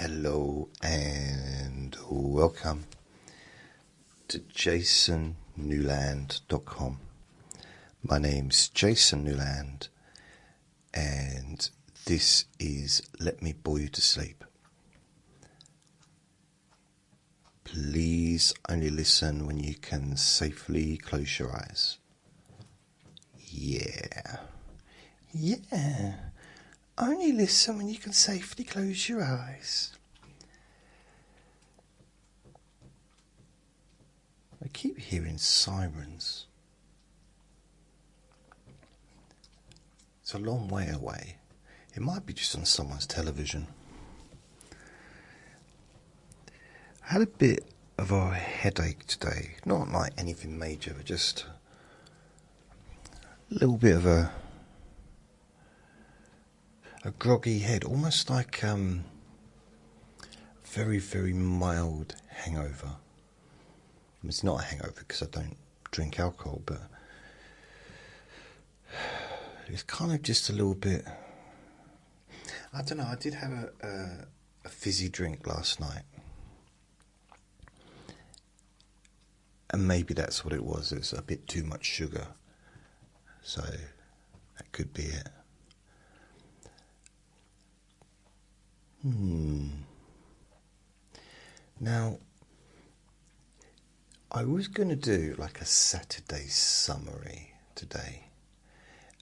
Hello and welcome to jasonnewland.com. My name's Jason Newland and this is Let Me Bore You to Sleep. Please only listen when you can safely close your eyes. Yeah. Only listen when you can safely close your eyes. I keep hearing sirens. It's a long way away. It might be just on someone's television. I had a bit of a headache today. Not like anything major, but just a little bit of a groggy head. Almost like very, very mild hangover. It's not a hangover because I don't drink alcohol, but it's kind of just a little bit. I don't know. I did have a fizzy drink last night, and maybe that's what it was. It was a bit too much sugar, so that could be it. Now, I was going to do like a Saturday summary today,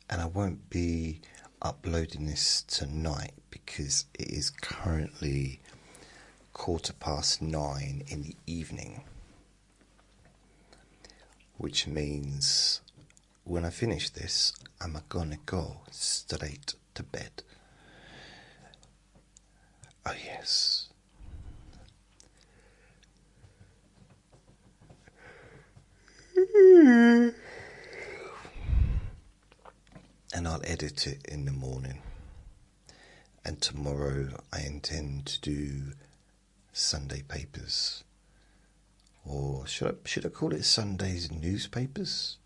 and I won't be uploading this tonight because it is currently 9:15 in the evening, which means when I finish this, I'm gonna go straight to bed. Oh yes. And I'll edit it in the morning. And tomorrow I intend to do Sunday papers. Or should I call it Sunday's newspapers?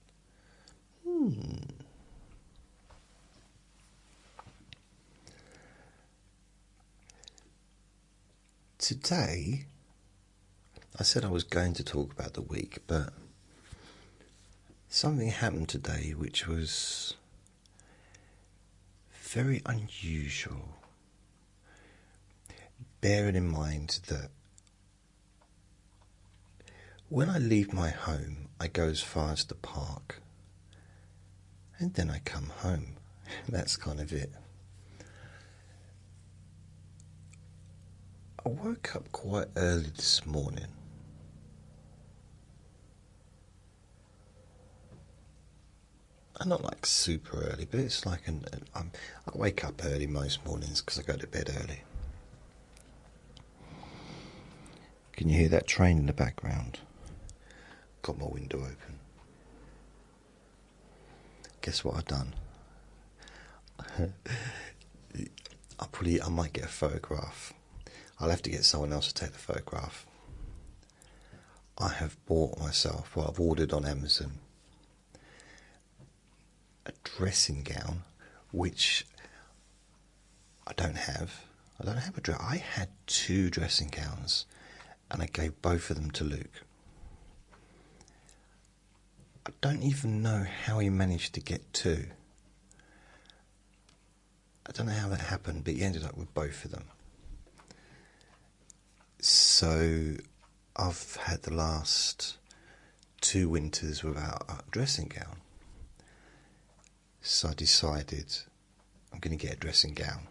Today, I said I was going to talk about the week, but something happened today which was very unusual. Bearing in mind that when I leave my home, I go as far as the park, and then I come home. That's kind of it. I woke up quite early this morning. I'm not like super early, but it's like I wake up early most mornings because I go to bed early. Can you hear that train in the background? Got my window open. Guess what I've done? I might get a photograph. I'll have to get someone else to take the photograph. I have bought myself, I've ordered on Amazon, a dressing gown, which I don't have. I don't have a dress. I had 2 dressing gowns, and I gave both of them to Luke. I don't even know how he managed to get 2. I don't know how that happened, but he ended up with both of them. So I've had the last 2 winters without a dressing gown. So I decided I'm going to get a dressing gown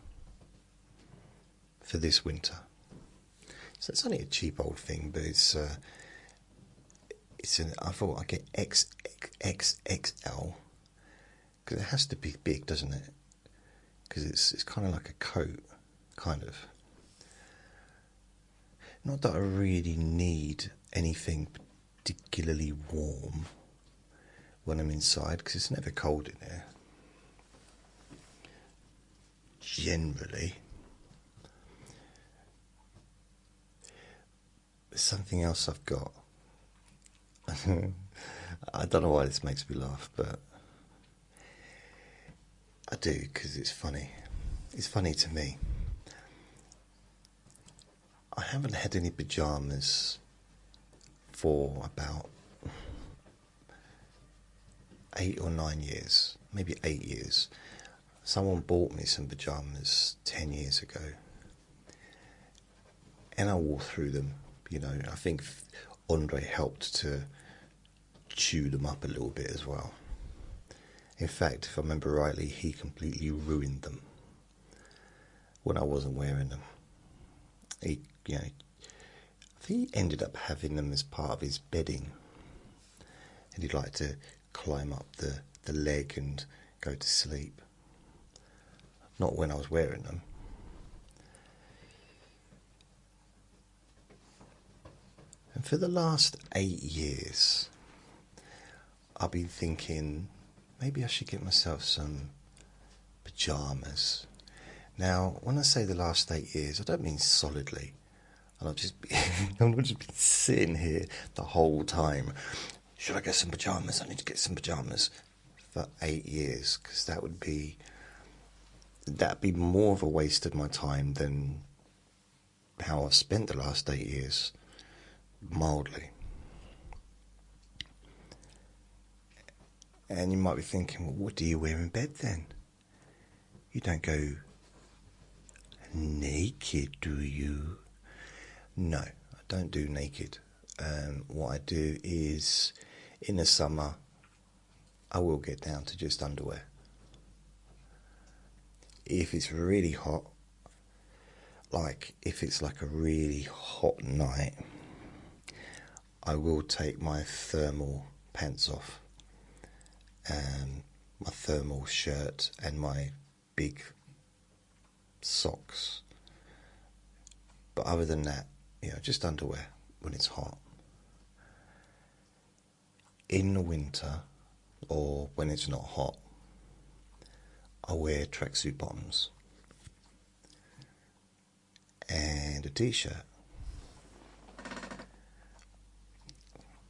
for this winter. So it's only a cheap old thing, but I thought I'd get XXXL because it has to be big, doesn't it? Because it's kind of like a coat, kind of. Not that I really need anything particularly warm when I'm inside, because it's never cold in there. Generally. Something else I've got. I don't know why this makes me laugh, but I do, because it's funny. It's funny to me. haven't had any pyjamas for about 8 or 9 years, maybe 8 years. Someone bought me some pyjamas 10 years ago, and I wore through them. I think Andre helped to chew them up a little bit as well. In fact, if I remember rightly, he completely ruined them when I wasn't wearing them. I think he ended up having them as part of his bedding, and he'd like to climb up the leg and go to sleep. Not when I was wearing them. And for the last 8 years, I've been thinking maybe I should get myself some pyjamas. Now, when I say the last 8 years, I don't mean solidly. And I've just been sitting here the whole time. Should I get some pyjamas? I need to get some pyjamas for 8 years, because that'd be more of a waste of my time than how I've spent the last 8 years, mildly. And you might be thinking, well, what do you wear in bed then? You don't go naked, do you? No, I don't do naked. What I do is, in the summer, I will get down to just underwear. If it's really hot, like if it's like a really hot night, I will take my thermal pants off, my thermal shirt and my big socks. But other than that, just underwear when it's hot. In the winter, or when it's not hot, I wear tracksuit bottoms and a t-shirt.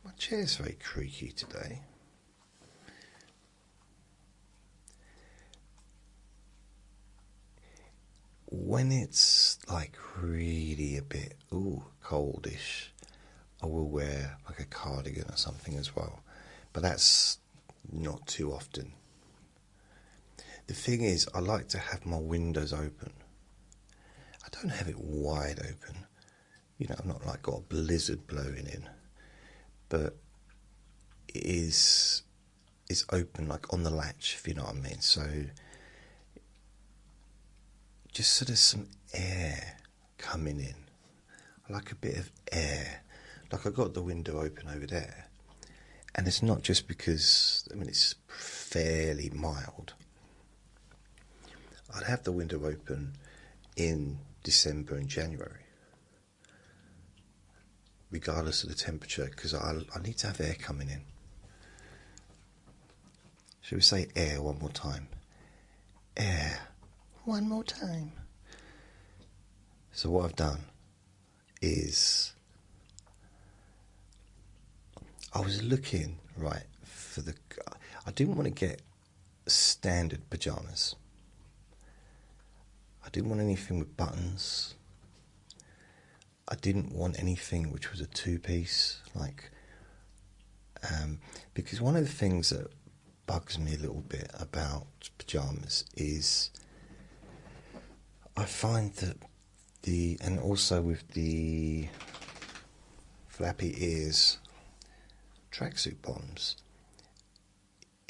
My chair's very creaky today. When it's like really a bit coldish, I will wear like a cardigan or something as well, but that's not too often. The thing is, I like to have my windows open. I don't have it wide open. I've not like got a blizzard blowing in, but it's open like on the latch, if you know what I mean. So just so there's some air coming in. I like a bit of air. Like I got the window open over there, and it's not just because it's fairly mild. I'd have the window open in December and January, regardless of the temperature, because I need to have air coming in. Shall we say air one more time? Air. One more time. So what I've done is I was looking for I didn't want to get standard pyjamas. I didn't want anything with buttons. I didn't want anything which was a two-piece, because one of the things that bugs me a little bit about pyjamas is I find that and also with the flappy ears tracksuit bottoms,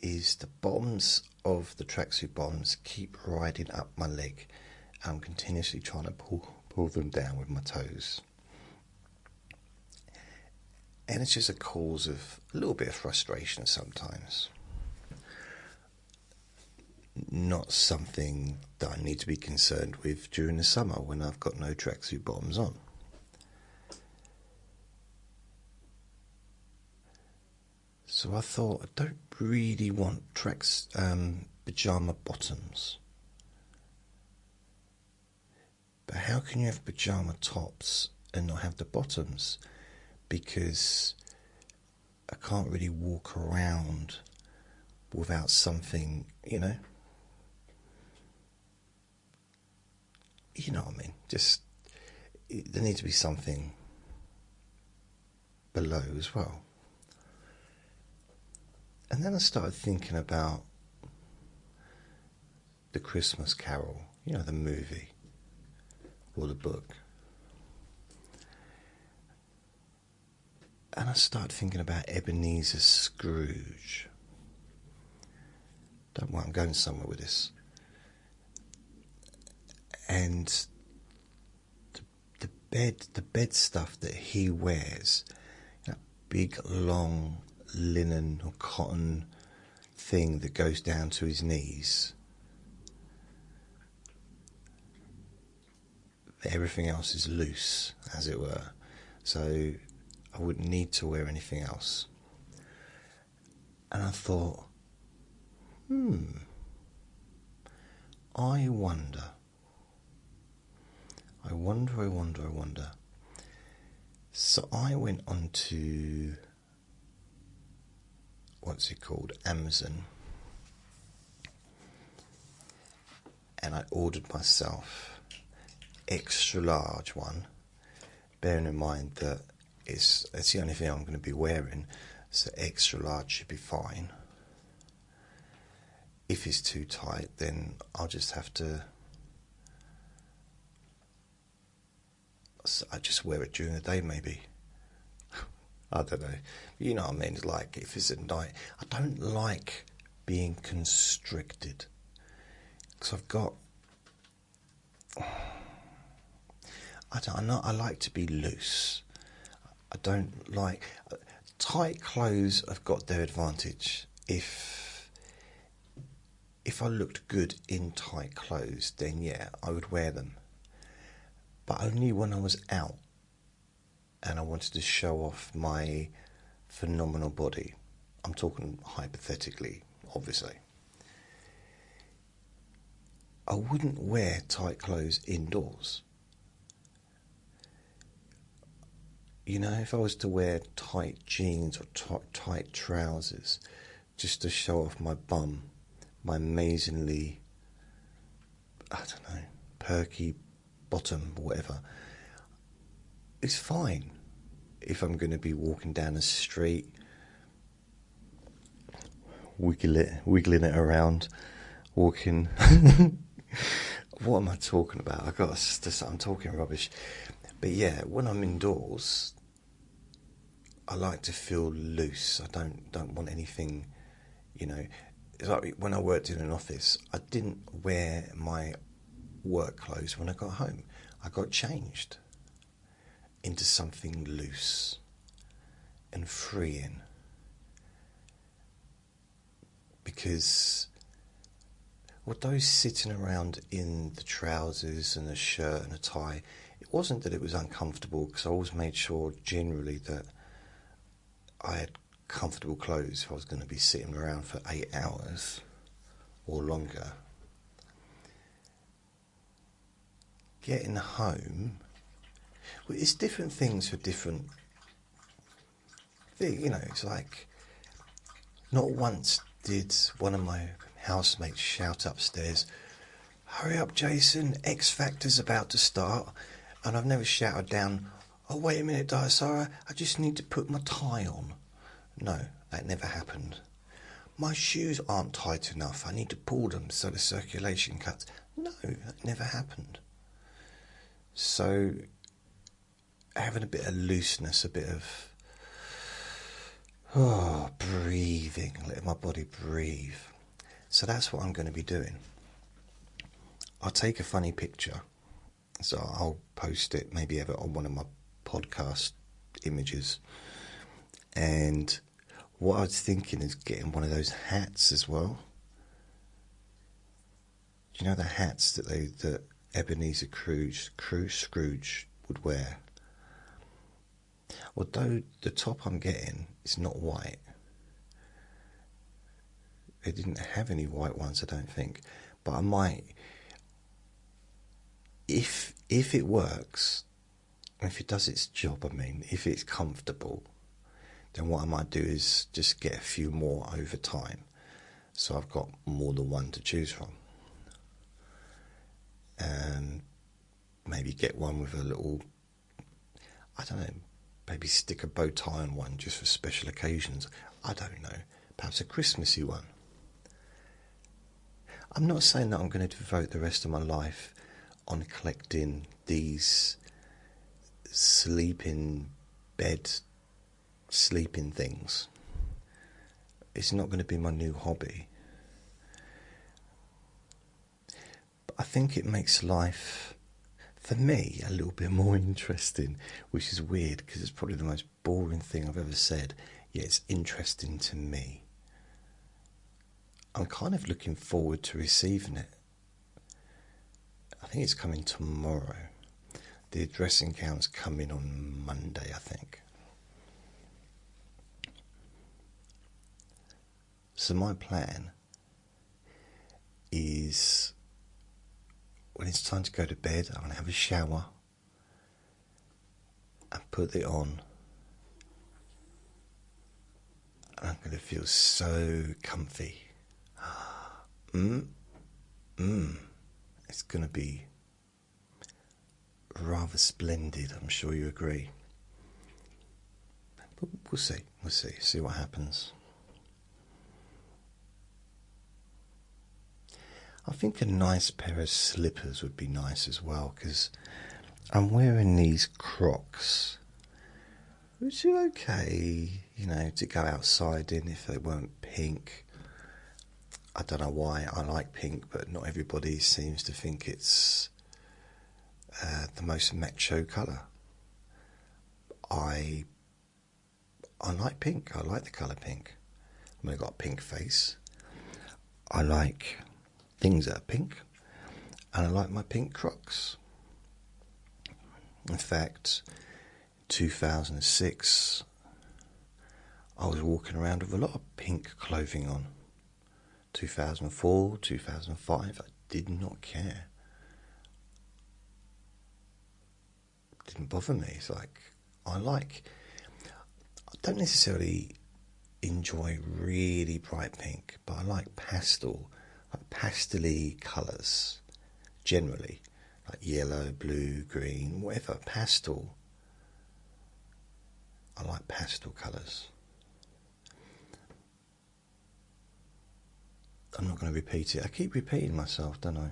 is the bottoms of the tracksuit bottoms keep riding up my leg. I'm continuously trying to pull them down with my toes. And it's just a cause of a little bit of frustration sometimes. Not something that I need to be concerned with during the summer when I've got no tracksuit bottoms on. So I thought, I don't really want pyjama bottoms. But how can you have pyjama tops and not have the bottoms? Because I can't really walk around without something, you know what I mean? Just, there needs to be something below as well. And then I started thinking about the Christmas Carol, you know, the movie or the book. And I started thinking about Ebenezer Scrooge. Don't worry, I'm going somewhere with this. And the bed stuff that he wears, that big long linen or cotton thing that goes down to his knees. Everything else is loose, as it were. So I wouldn't need to wear anything else. And I thought, I wonder. So I went on to, what's it called, Amazon. And I ordered myself extra large one, bearing in mind that it's the only thing I'm going to be wearing, so extra large should be fine. If it's too tight, then I'll just have to, I just wear it during the day maybe. I don't know. You know what I mean? It's like, if it's at night, I don't like being constricted. Because I've got, I like to be loose. I don't like, tight clothes have got their advantage. If I looked good in tight clothes, then yeah, I would wear them. But only when I was out and I wanted to show off my phenomenal body. I'm talking hypothetically, obviously. I wouldn't wear tight clothes indoors. You know, if I was to wear tight jeans or tight trousers just to show off my bum, my amazingly, I don't know, perky bottom or whatever, it's fine. If I'm going to be walking down the street, wiggling it around, walking. What am I talking about? I'm talking rubbish. But yeah, when I'm indoors, I like to feel loose. I don't want anything, you know. It's like when I worked in an office, I didn't wear my work clothes when I got home. I got changed into something loose and freeing. Because although sitting around in the trousers and a shirt and a tie, it wasn't that it was uncomfortable, because I always made sure generally that I had comfortable clothes if I was going to be sitting around for 8 hours or longer. Getting home, well, it's different things for different things, you know. It's like, not once did one of my housemates shout upstairs, "Hurry up, Jason, X Factor's about to start." And I've never shouted down, "Oh, wait a minute, Diasara, I just need to put my tie on." No, that never happened. "My shoes aren't tight enough, I need to pull them so the circulation cuts." No, that never happened. So, having a bit of looseness, a bit of breathing, letting my body breathe. So that's what I'm going to be doing. I'll take a funny picture, so I'll post it, maybe have it on one of my podcast images. And what I was thinking is getting one of those hats as well. Do you know the hats that Ebenezer Scrooge would wear? Although the top I'm getting is not white. They didn't have any white ones, I don't think. But I might, if it works, if it does its job, I mean, if it's comfortable, then what I might do is just get a few more over time, so I've got more than one to choose from. And maybe get one with a little I don't know, maybe stick a bow tie on one just for special occasions. I don't know, perhaps a Christmassy one. I'm not saying that I'm going to devote the rest of my life on collecting these sleeping things. It's not going to be my new hobby. But I think it makes life, for me, a little bit more interesting, which is weird because it's probably the most boring thing I've ever said, yet it's interesting to me. I'm kind of looking forward to receiving it. I think it's coming tomorrow. The dressing gown's coming on Monday, I think. So my plan is, when it's time to go to bed, I'm going to have a shower and put it on. And I'm going to feel so comfy. It's going to be rather splendid, I'm sure you agree. But we'll see what happens. I think a nice pair of slippers would be nice as well, because I'm wearing these Crocs, which are okay, to go outside in if they weren't pink. I don't know why I like pink, but not everybody seems to think it's the most macho colour. I like pink. I like the colour pink. I mean, I've got a pink face. I like things that are pink, and I like my pink Crocs. In fact, 2006, I was walking around with a lot of pink clothing on. 2004, 2005, I did not care. It didn't bother me. It's like, I don't necessarily enjoy really bright pink, but I like pastel-y colours, generally, like yellow, blue, green, whatever, pastel. I like pastel colours. I'm not going to repeat it. I keep repeating myself, don't I?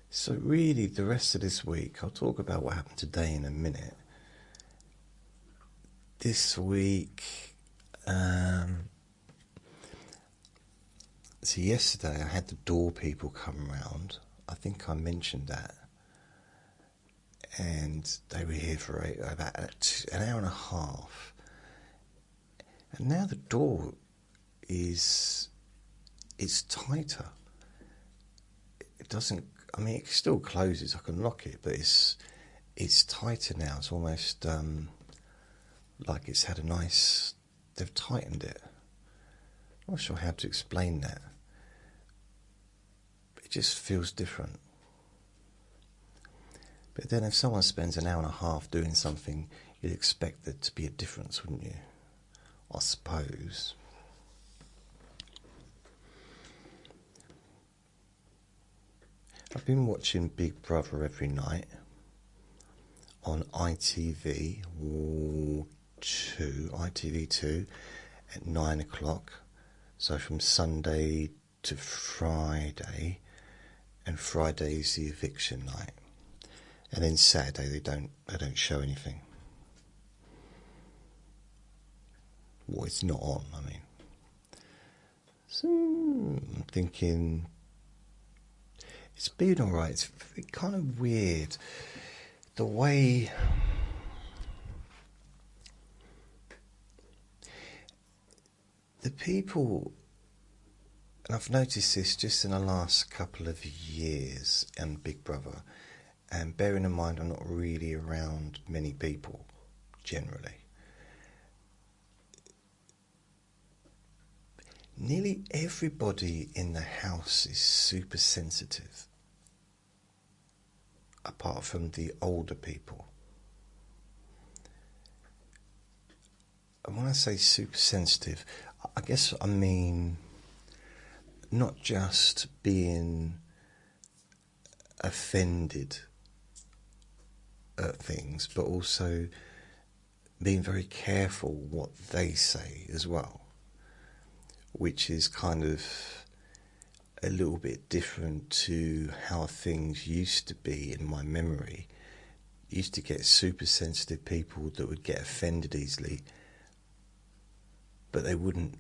So really, the rest of this week, I'll talk about what happened today in a minute. This week, so yesterday I had the door people come round. I think I mentioned that. And they were here for about an hour and a half. And now the door it's tighter. It doesn't, I mean, it still closes, I can lock it, but it's tighter now. It's almost like it's had they've tightened it. I'm not sure how to explain that. It just feels different. But then if someone spends an hour and a half doing something, you'd expect there to be a difference, wouldn't you? I suppose. I've been watching Big Brother every night on ITV2 at 9 o'clock. So from Sunday to Friday, and Friday is the eviction night. And then Saturday they don't show anything. Well, it's not on, I mean. So I'm thinking it's been alright. It's kind of weird the way the people, and I've noticed this just in the last couple of years in Big Brother, and bearing in mind I'm not really around many people generally. Nearly everybody in the house is super sensitive, apart from the older people. And when I say super sensitive, I guess I mean not just being offended at things, but also being very careful what they say as well, which is kind of a little bit different to how things used to be in my memory. Used to get super sensitive people that would get offended easily, but they wouldn't,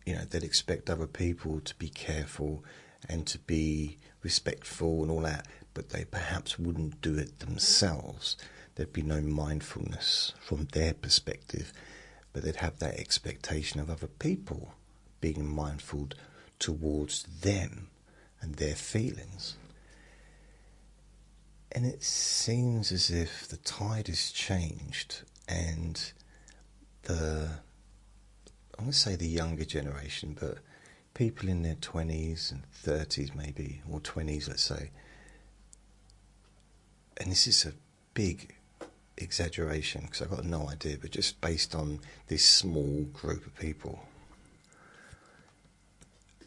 they'd expect other people to be careful and to be respectful and all that, but they perhaps wouldn't do it themselves. There'd be no mindfulness from their perspective, but they'd have that expectation of other people being mindful towards them and their feelings. And it seems as if the tide has changed, and I'm going to say the younger generation, but people in their 20s and 30s maybe, or 20s let's say, and this is a big exaggeration because I've got no idea, but just based on this small group of people,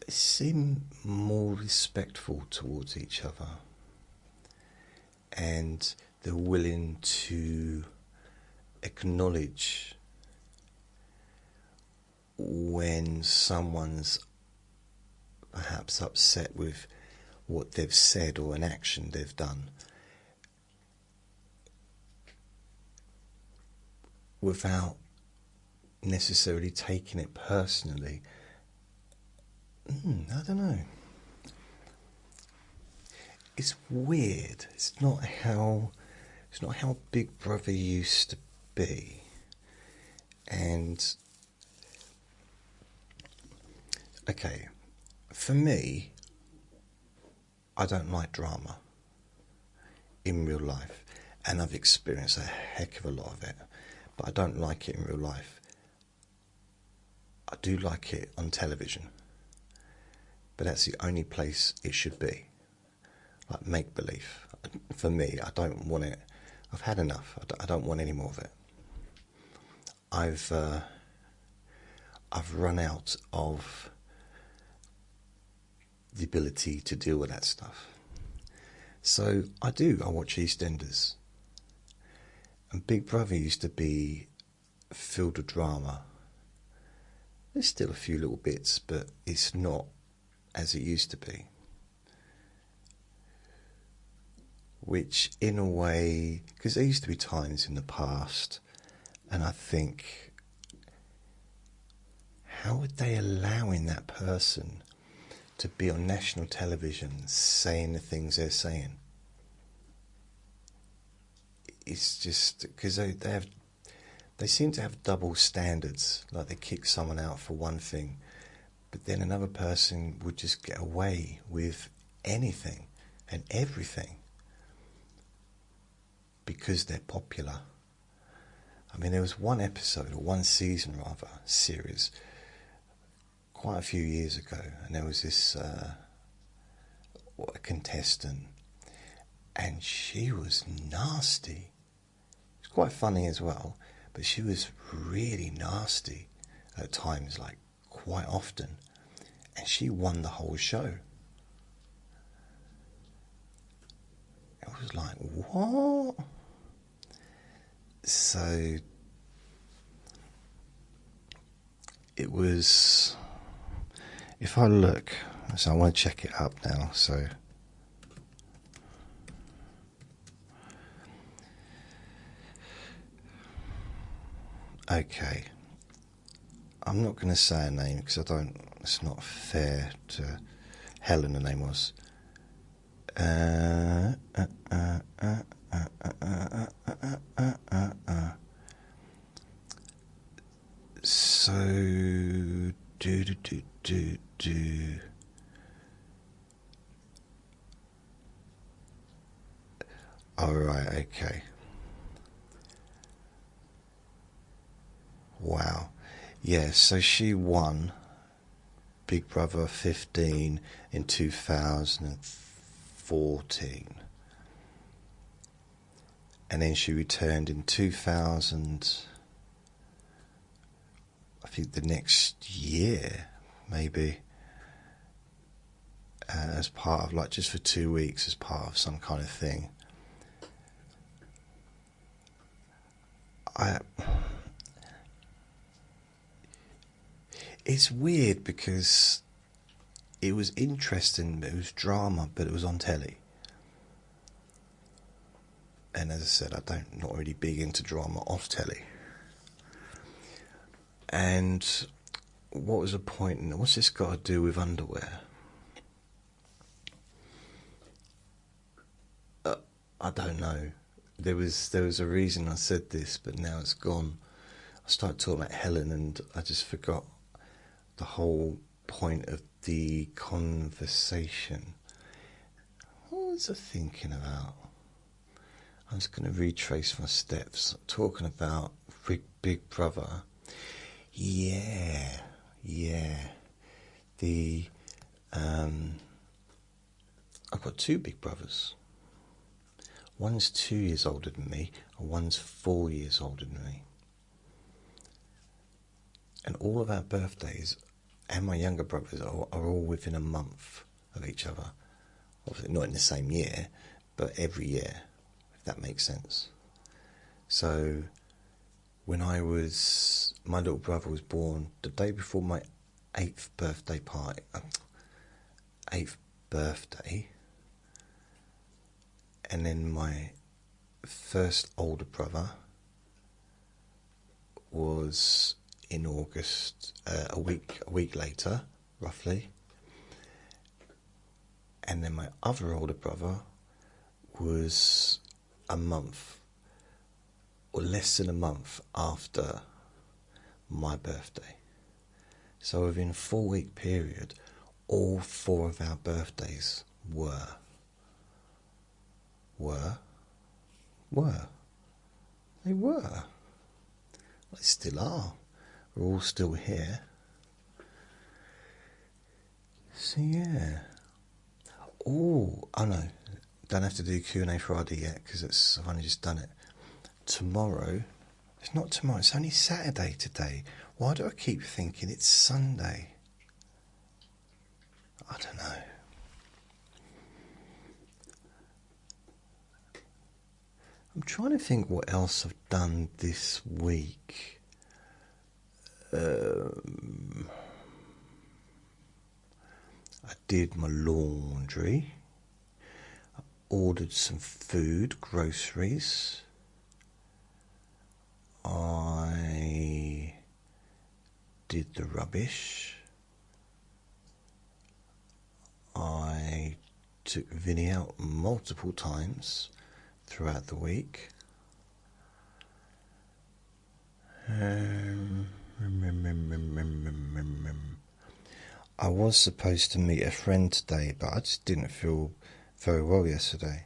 they seem more respectful towards each other, and they're willing to acknowledge when someone's perhaps upset with what they've said or an action they've done, without necessarily taking it personally. I don't know. It's weird. It's not how Big Brother used to be. And okay, for me, I don't like drama in real life, and I've experienced a heck of a lot of it, but I don't like it in real life. I do like it on television, but that's the only place it should be. Like make-believe. For me, I don't want it. I've had enough. I don't want any more of it. I've run out of the ability to deal with that stuff. So I watch EastEnders. And Big Brother used to be filled with drama. There's still a few little bits, but it's not as it used to be. Which, in a way, because there used to be times in the past, and I think, how would they allowing that person to be on national television saying the things they're saying? It's just because they seem to have double standards. Like they kick someone out for one thing, but then another person would just get away with anything and everything because they're popular. I mean, there was one episode, or one season rather, series, quite a few years ago, and there was this a contestant, and she was nasty. It was quite funny as well, but she was really nasty at times, like quite often, and she won the whole show. It was like, what? So it was, if I look, so I want to check it up now, so okay, I'm not going to say a name because it's not fair to Helen, the name was. So all right, okay. Wow. Yeah, so she won Big Brother 15 in 2014. And then she returned in 2000, I think the next year, maybe. as part of, like, just for 2 weeks as part of some kind of thing. It's weird because it was interesting, it was drama, but it was on telly. And as I said, I'm not really big into drama off telly. And what was the point? And what's this got to do with underwear? I don't know. There was a reason I said this, but now it's gone. I started talking about Helen, and I just forgot the whole point of the conversation. What was I thinking about? I'm just going to retrace my steps. Talking about Big Brother. Yeah. I've got 2 big brothers. One's 2 years older than me, and one's 4 years older than me. And all of our birthdays, and my younger brothers, are all within a month of each other. Obviously not in the same year, but every year, if that makes sense. So when my little brother was born the day before my 8th birthday, and then my first older brother was in August, a week later, roughly. And then my other older brother was a month, or less than a month after my birthday. So within a 4-week period, all 4 of our birthdays were. They were. They still are. We're all still here. So yeah. Oh no. Don't have to do Q&A Friday yet, because I've only just done it. Tomorrow. It's not tomorrow, it's only Saturday today. Why do I keep thinking it's Sunday? I don't know. I'm trying to think what else I've done this week. I did my laundry. I ordered some food, groceries. I did the rubbish. I took Vinny out multiple times throughout the week. I was supposed to meet a friend today, but I just didn't feel very well yesterday.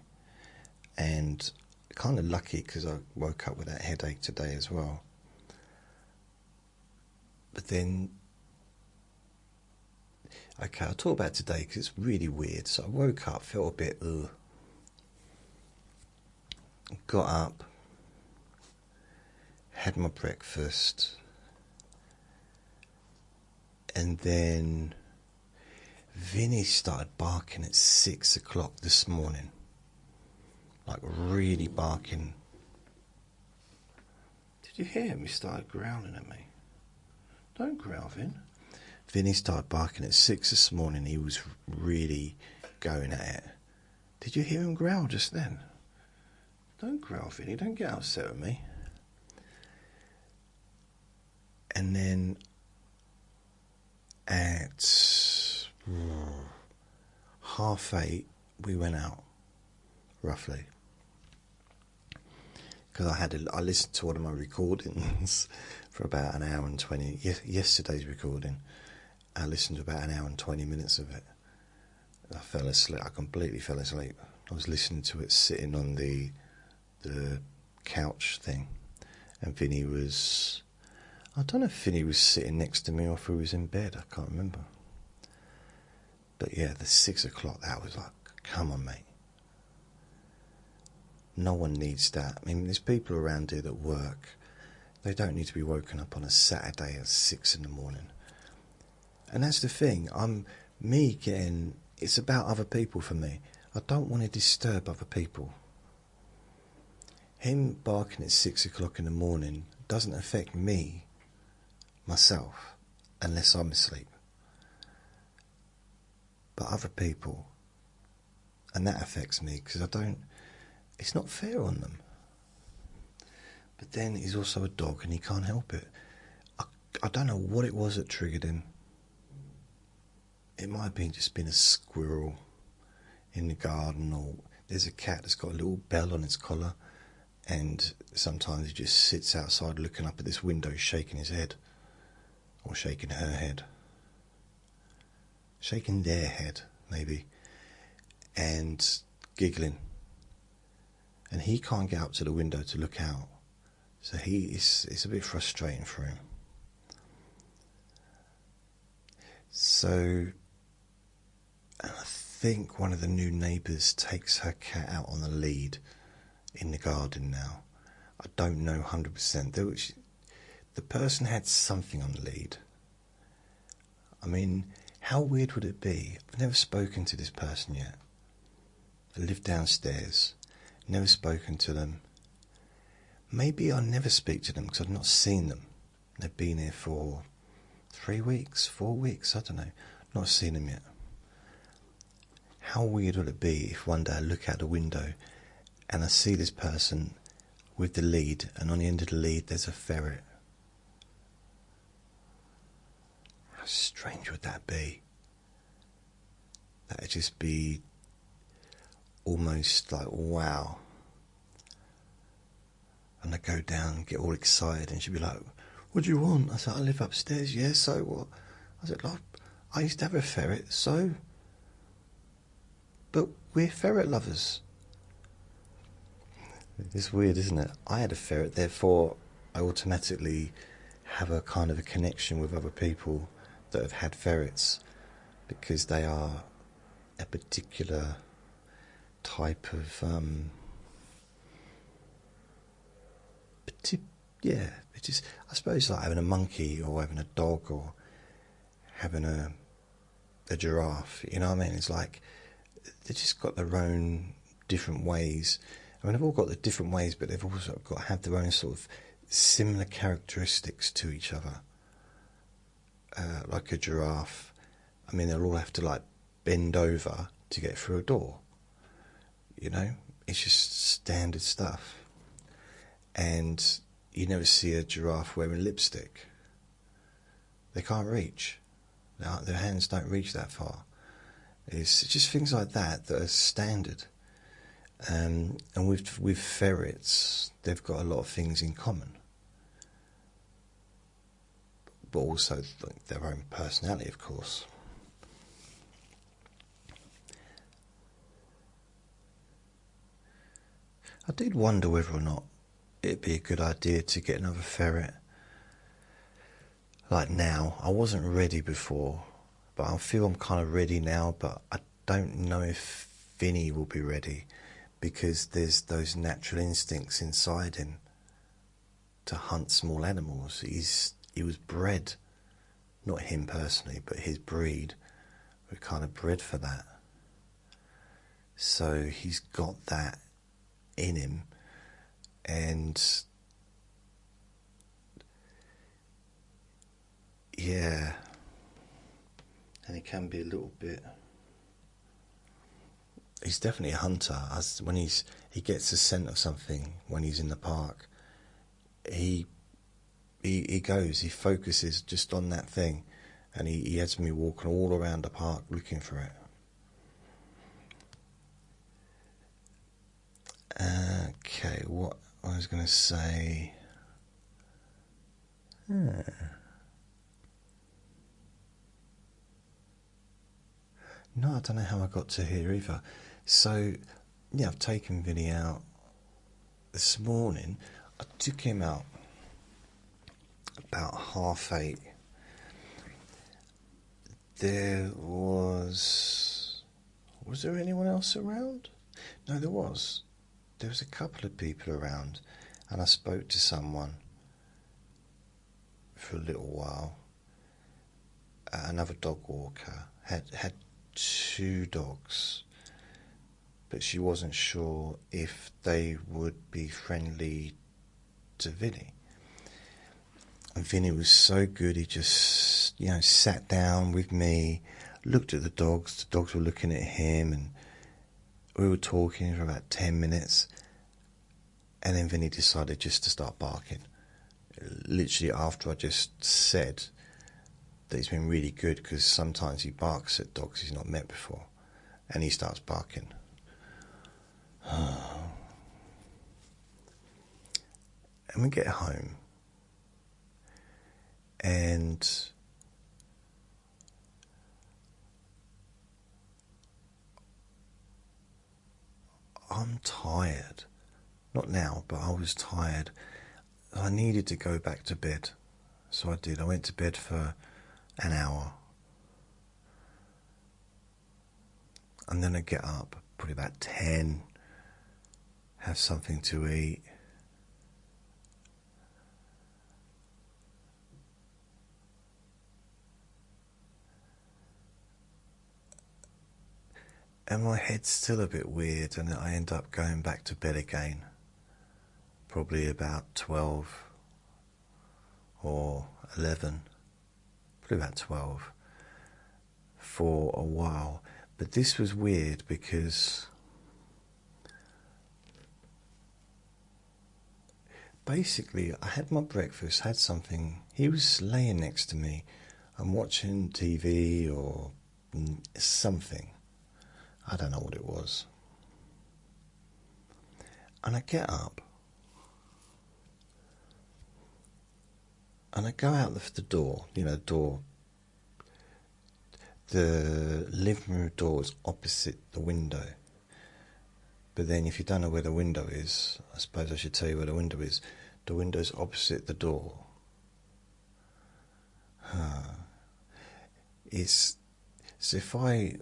And kind of lucky, because I woke up with that headache today as well. But then, okay, I'll talk about today because it's really weird. So I woke up, felt a bit ugh. Got up, had my breakfast, and then Vinny started barking at 6 o'clock this morning. Like really barking. Did you hear him? He started growling at me. Don't growl, Vin. Vinny started barking at 6 this morning. He was really going at it. Did you hear him growl just then? Don't growl, Vinny. Don't get upset with me. And then at 8:30, we went out, roughly. Because I listened to one of my recordings for about an hour and 20. Yesterday's recording, I listened to about an hour and 20 minutes of it. I fell asleep. I completely fell asleep. I was listening to it sitting on the couch thing, and Vinny was, I don't know if Vinny was sitting next to me or if he was in bed, I can't remember. But yeah, the 6 o'clock, that was like, come on, mate. No one needs that. I mean, there's people around here that work. They don't need to be woken up on a Saturday at 6 in the morning. And that's the thing. Me getting it's about other people for me. I don't want to disturb other people. Him barking at 6 o'clock in the morning doesn't affect me, myself, unless I'm asleep. But other people, and that affects me because it's not fair on them. But then he's also a dog and he can't help it. I don't know what it was that triggered him. It might have been just been a squirrel in the garden, or there's a cat that's got a little bell on its collar, and sometimes he just sits outside looking up at this window, shaking his head, or shaking her head, shaking their head maybe, and giggling. And he can't get up to the window to look out, so it's a bit frustrating for him. So I think one of the new neighbours takes her cat out on the lead in the garden now. I don't know 100%. The person had something on the lead. I mean, how weird would it be? I've never spoken to this person yet. I live downstairs. Never spoken to them. Maybe I'll never speak to them because I've not seen them. They've been here for 3 weeks, 4 weeks, I don't know. Not seen them yet. How weird would it be if one day I look out the window and I see this person with the lead, and on the end of the lead there's a ferret? How strange would that be? That would just be almost like, wow. And I go down and get all excited, and she'd be like, "What do you want?" I said, "I live upstairs." "Yeah, so what?" I said, "Like, I used to have a ferret, so? But we're ferret lovers." It's weird, isn't it? I had a ferret, therefore I automatically have a kind of a connection with other people that have had ferrets, because they are a particular type of yeah, it just, I suppose, like having a monkey or having a dog or having a giraffe, you know what I mean? It's like they've just got their own different ways. I mean, they've all got their different ways, but they've also got to have their own sort of similar characteristics to each other. Like a giraffe, I mean, they'll all have to like bend over to get through a door. You know, it's just standard stuff. And you never see a giraffe wearing lipstick. They can't reach. Their hands don't reach that far. It's just things like that that are standard. And with ferrets, they've got a lot of things in common, but also their own personality, of course. I did wonder whether or not it'd be a good idea to get another ferret. Like now, I wasn't ready before, but I feel I'm kind of ready now, but I don't know if Vinny will be ready, because there's those natural instincts inside him to hunt small animals. He was bred, not him personally, but his breed were kind of bred for that. So he's got that in him, and yeah, and he can be a little bit. He's definitely a hunter. When he gets a scent of something when he's in the park, he focuses just on that thing, and he has me walking all around the park looking for it. Okay, what I was going to say. No, I don't know how I got to here either. So, yeah, I've taken Vinny out this morning. I took him out about 8:30. Was there anyone else around? No, there was. There was a couple of people around, and I spoke to someone for a little while. Another dog walker had 2 dogs, but she wasn't sure if they would be friendly to Vinny. And Vinny was so good, he just, sat down with me, looked at the dogs were looking at him, and we were talking for about 10 minutes, and then Vinny decided just to start barking. Literally after I just said that he's been really good, because sometimes he barks at dogs he's not met before, and he starts barking. And we get home, and I'm tired. Not now, but I was tired. I needed to go back to bed, so I did. I went to bed for an hour, and then I get up probably about 10, have something to eat, and my head's still a bit weird, and I end up going back to bed again, probably about 12 or 11, probably about 12, for a while. But this was weird because basically I had my breakfast, had something, he was laying next to me, I'm watching TV or something, I don't know what it was, and I get up and I go out the door, the living room door is opposite the window. But then if you don't know where the window is, I suppose I should tell you where the window is. The window's opposite the door. So if I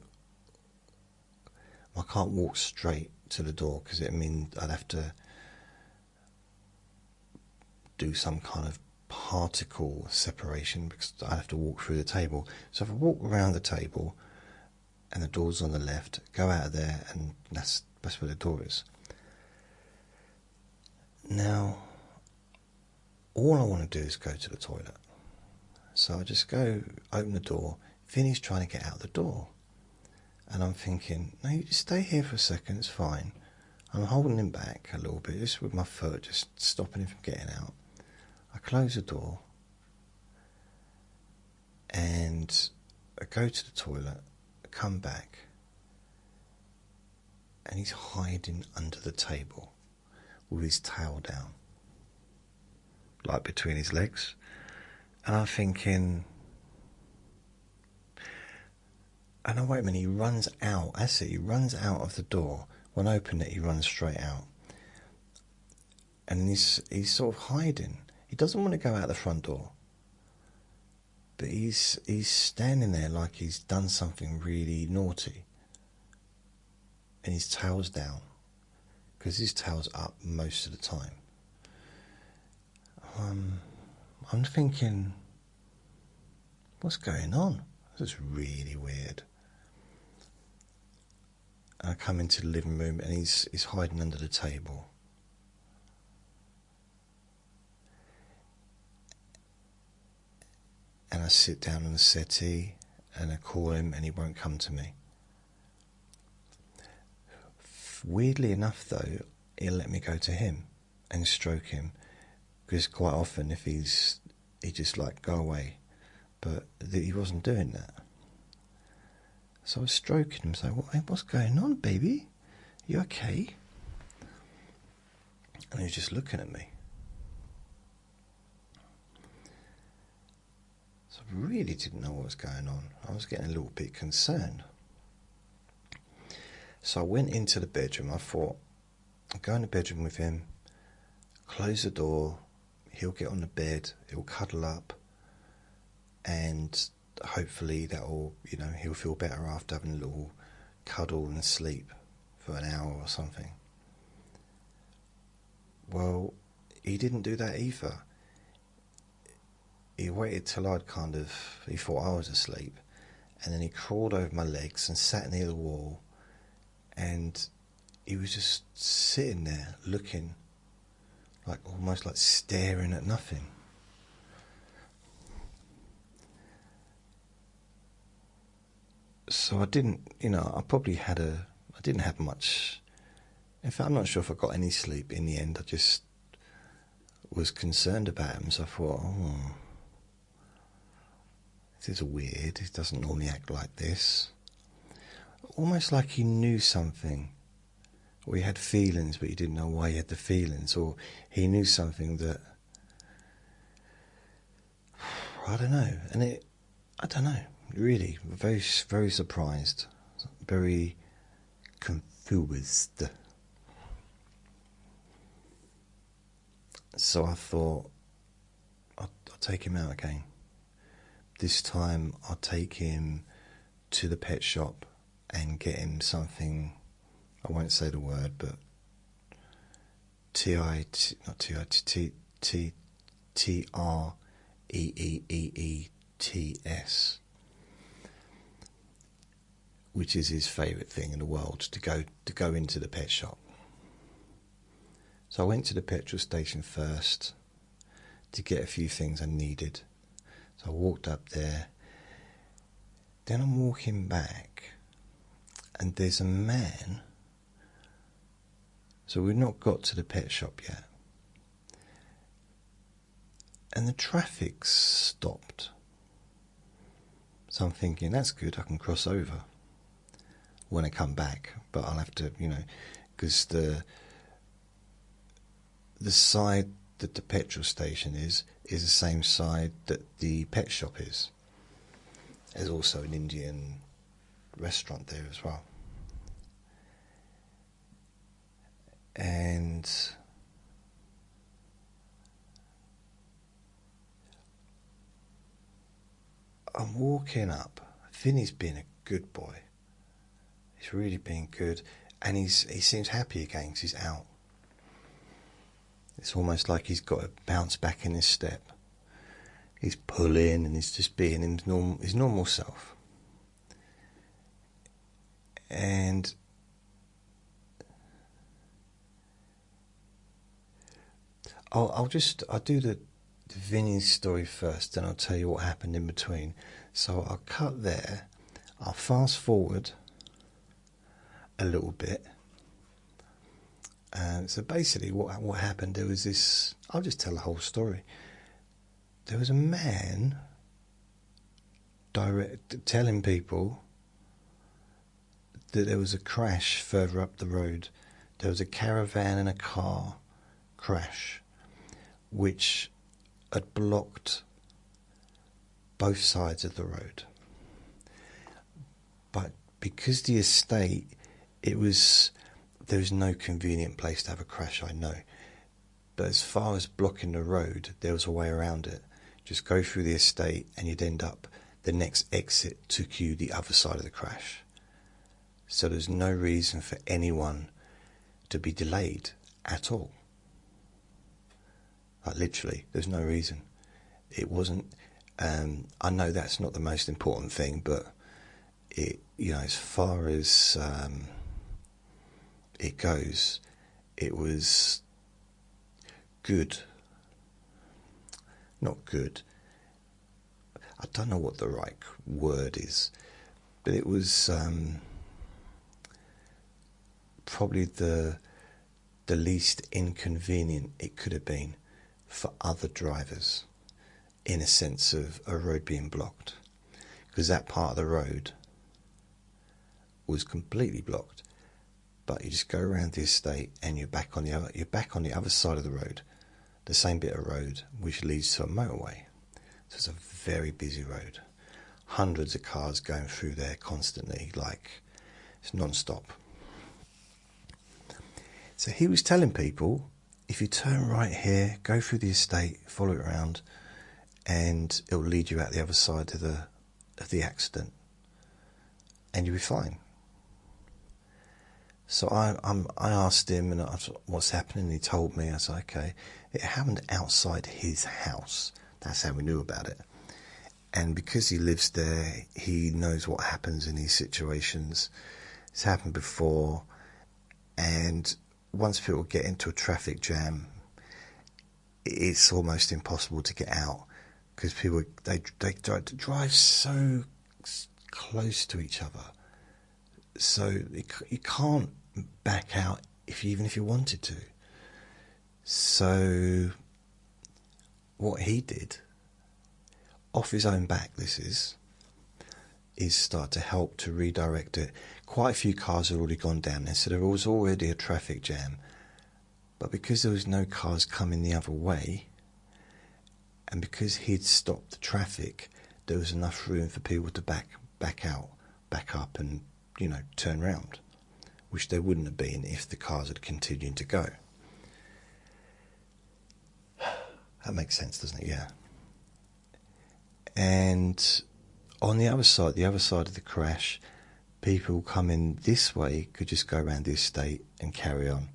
can't walk straight to the door, because it means I'd have to do some kind of particle separation, because I have to walk through the table. So if I walk around the table and the door's on the left, go out of there, and that's where the door is. Now, all I want to do is go to the toilet. So I just go, open the door. Vinny's trying to get out the door, and I'm thinking, no, you just stay here for a second, it's fine. I'm holding him back a little bit, just with my foot, just stopping him from getting out. I close the door and I go to the toilet, I come back, and he's hiding under the table with his tail down, like between his legs. And I'm thinking, and wait a minute, he runs out. That's it, he runs out of the door. When I open it, he runs straight out. And he's sort of hiding. He doesn't want to go out the front door, but he's standing there like he's done something really naughty, and his tail's down, because his tail's up most of the time. I'm thinking, what's going on? This is really weird. And I come into the living room, and he's hiding under the table. And I sit down on the settee and I call him, and he won't come to me. Weirdly enough though, he'll let me go to him and stroke him, because quite often if he just like, go away, but he wasn't doing that. So I was stroking him, saying, what's going on, baby? You okay? And he was just looking at me. I really didn't know what was going on. I was getting a little bit concerned. So I went into the bedroom. I thought, I'll go in the bedroom with him, close the door, he'll get on the bed, he'll cuddle up, and hopefully that'll, he'll feel better after having a little cuddle and sleep for an hour or something. Well, he didn't do that either. He waited till he thought I was asleep, and then he crawled over my legs and sat near the wall, and he was just sitting there looking, like almost like staring at nothing. So I didn't, I didn't have much. In fact, I'm not sure if I got any sleep in the end. I just was concerned about him, so I thought, this is weird. He doesn't normally act like this. Almost like he knew something, or he had feelings, but he didn't know why he had the feelings, or he knew something that, I don't know. And I don't know, really, very, very surprised, very confused. So I thought, I'll take him out again. This time I'll take him to the pet shop and get him something, I won't say the word, but T-R-E-E-E-T-S, which is his favourite thing in the world, to go into the pet shop. So I went to the petrol station first to get a few things I needed. So I walked up there. Then I'm walking back, and there's a man. So we've not got to the pet shop yet. And the traffic's stopped. So I'm thinking, that's good, I can cross over when I come back. But I'll have to, because the side that the petrol station is the same side that the pet shop is. There's also an Indian restaurant there as well. And I'm walking up. Vinny's been a good boy. He's really been good, and he seems happy again because he's out. It's almost like he's got to bounce back in his step. He's pulling and he's just being his normal self. And I'll do the Vinny's story first, and I'll tell you what happened in between. So I'll cut there. I'll fast forward a little bit. So basically what happened, there was this, I'll just tell the whole story. There was a man telling people that there was a crash further up the road. There was a caravan and a car crash which had blocked both sides of the road. But because the estate, there was no convenient place to have a crash, I know. But as far as blocking the road, there was a way around it. Just go through the estate and you'd end up, the next exit took you the other side of the crash. So there's no reason for anyone to be delayed at all. Like literally, there's no reason. It wasn't, I know that's not the most important thing, but as far as it goes, it was good. Not good. I don't know what the right word is, but it was probably the least inconvenient it could have been for other drivers, in a sense of a road being blocked, because that part of the road was completely blocked. But you just go around the estate and you're back on the other side of the road, the same bit of road which leads to a motorway. So it's a very busy road, hundreds of cars going through there constantly, like it's non-stop. So he was telling people, if you turn right here, go through the estate, follow it around, and it will lead you out the other side of the accident, and you'll be fine. So I asked him, and I said, what's happening? He told me. I said, okay. It happened outside his house. That's how we knew about it. And because he lives there, he knows what happens in these situations. It's happened before, and once people get into a traffic jam, it's almost impossible to get out, because people they drive so close to each other, so you can't back out even if you wanted to. So what he did, off his own back, is start to help to redirect it. Quite a few cars had already gone down there, so there was already a traffic jam. But because there was no cars coming the other way, and because he'd stopped the traffic, there was enough room for people to back out, back up, and, you know, turn round, which there wouldn't have been if the cars had continued to go. That makes sense, doesn't it? Yeah. And on the other side of the crash, people coming this way could just go around the estate and carry on,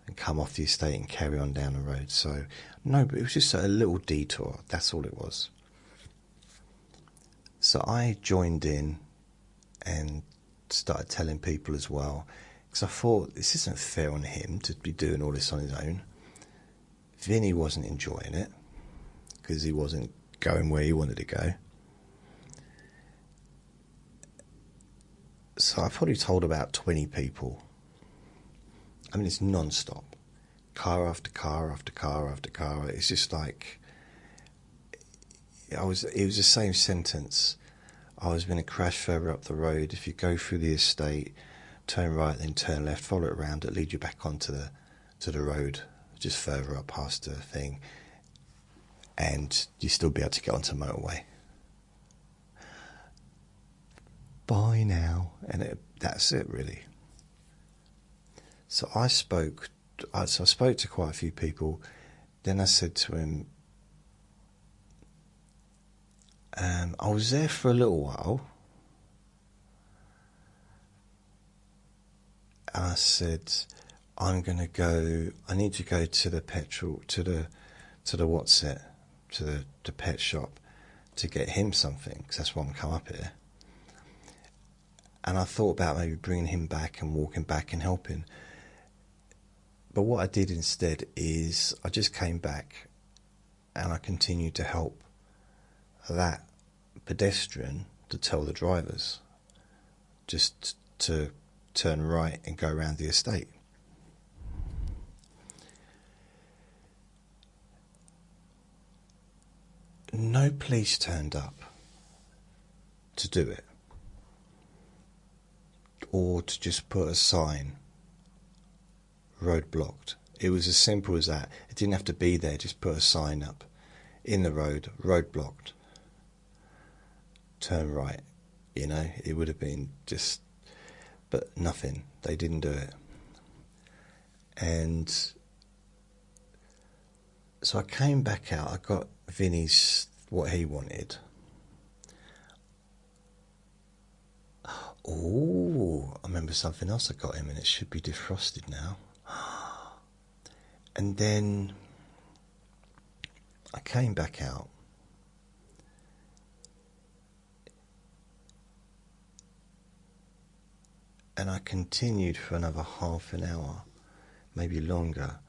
and come off the estate and carry on down the road. So, no, but it was just a little detour. That's all it was. So I joined in and started telling people as well, because I thought this isn't fair on him to be doing all this on his own. Vinny wasn't enjoying it because he wasn't going where he wanted to go. So I probably told about 20 people. I mean, it's non-stop. Car after car after car after car. It's just like, it was the same sentence. I was going to crash further up the road. If you go through the estate, turn right, then turn left, follow it around, it'll lead you back onto the road, just further up past the thing, and you still be able to get onto the motorway. Bye now. And that's it, really. So I spoke to quite a few people. Then I said to him, I was there for a little while, and I said, I need to go to the the pet shop to get him something, because that's why I'm come up here. And I thought about maybe bringing him back and walking back and helping. But what I did instead is I just came back and I continued to help that pedestrian to tell the drivers just to turn right and go around the estate. No police turned up to do it, or to just put a sign, road blocked. It was as simple as that. It didn't have to be there, just put a sign up in the road blocked, turn right. You know, it would have been just, but nothing. They didn't do it. And so I came back out. I got Vinny's what he wanted. Oh, I remember something else I got him, and it should be defrosted now. And then I came back out, and I continued for another half an hour, maybe longer,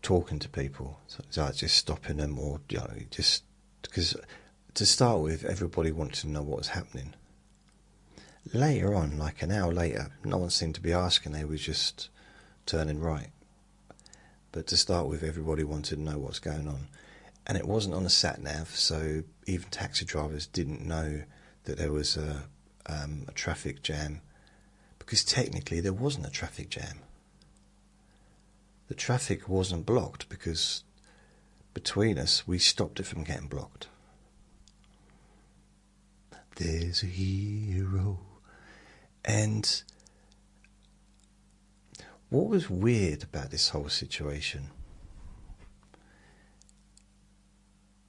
talking to people. So I was just stopping them, or, you know, just because to start with, everybody wanted to know what was happening. Later on, like an hour later, no one seemed to be asking, they were just turning right. But to start with, everybody wanted to know what's going on. And it wasn't on a sat-nav, so even taxi drivers didn't know that there was a traffic jam, because technically there wasn't a traffic jam. The traffic wasn't blocked because between us, we stopped it from getting blocked. There's a hero. And what was weird about this whole situation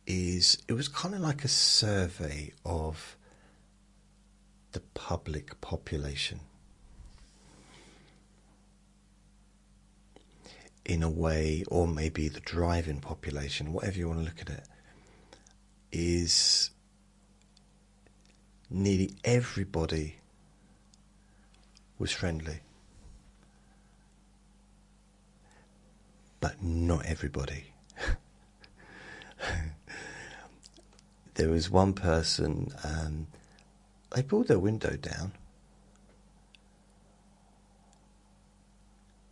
is it was kind of like a survey of the public population. In a way, or maybe the driving population, whatever you want to look at it. is nearly everybody was friendly, but not everybody. There was one person, they pulled their window down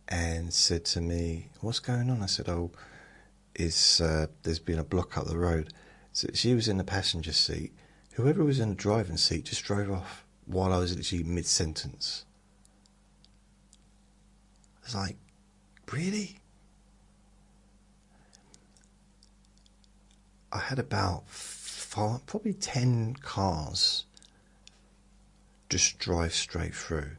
and said to me, "What's going on?" I said, "Oh, there's been a block up the road." So she was in the passenger seat. Whoever was in the driving seat just drove off while I was literally mid-sentence. I was like, really? I had about probably 10 cars just drive straight through.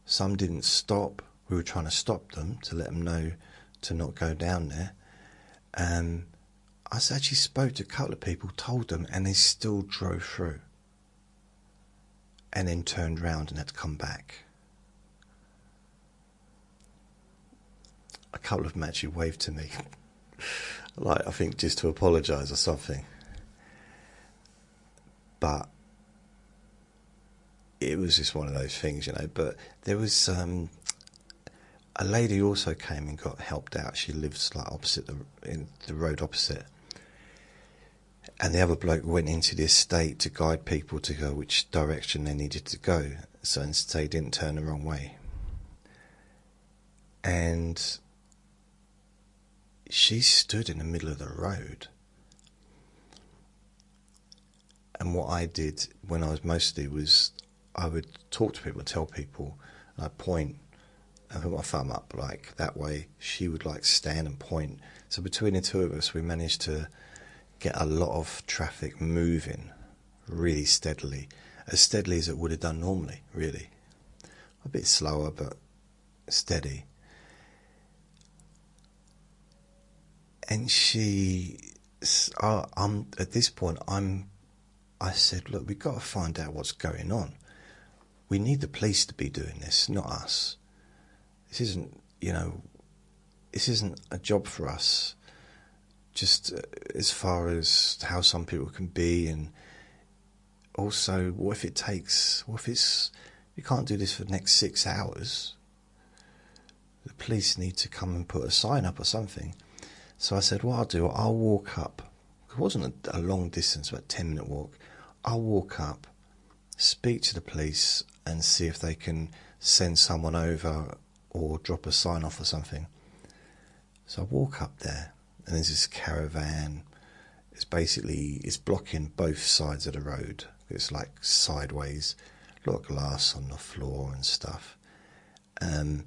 Some didn't stop. We were trying to stop them to let them know to not go down there. I actually spoke to a couple of people, told them, and they still drove through. And then turned round and had to come back. A couple of them actually waved to me. Like, I think just to apologise or something. But it was just one of those things, you know. But there was a lady who also came and got helped out. She lives like opposite in the road opposite. And the other bloke went into the estate to guide people to go which direction they needed to go, so they didn't turn the wrong way. And she stood in the middle of the road. And what I did when I was mostly was I would talk to people, tell people, and I'd point and put my thumb up like that way. She would like stand and point. So between the two of us, we managed to get a lot of traffic moving really steadily as it would have done normally, really. A bit slower, but steady. And at this point, I said, look, we've got to find out what's going on. We need the police to be doing this, not us. This isn't, this isn't a job for us. Just as far as how some people can be, and also what if you can't do this for the next 6 hours? The police need to come and put a sign up or something. So I said, what I'll do, I'll walk up. It wasn't a long distance, about a 10-minute walk. I'll walk up, speak to the police and see if they can send someone over or drop a sign off or something. So I walk up there. And there's this caravan. It's blocking both sides of the road. It's like sideways, a lot of glass on the floor and stuff. I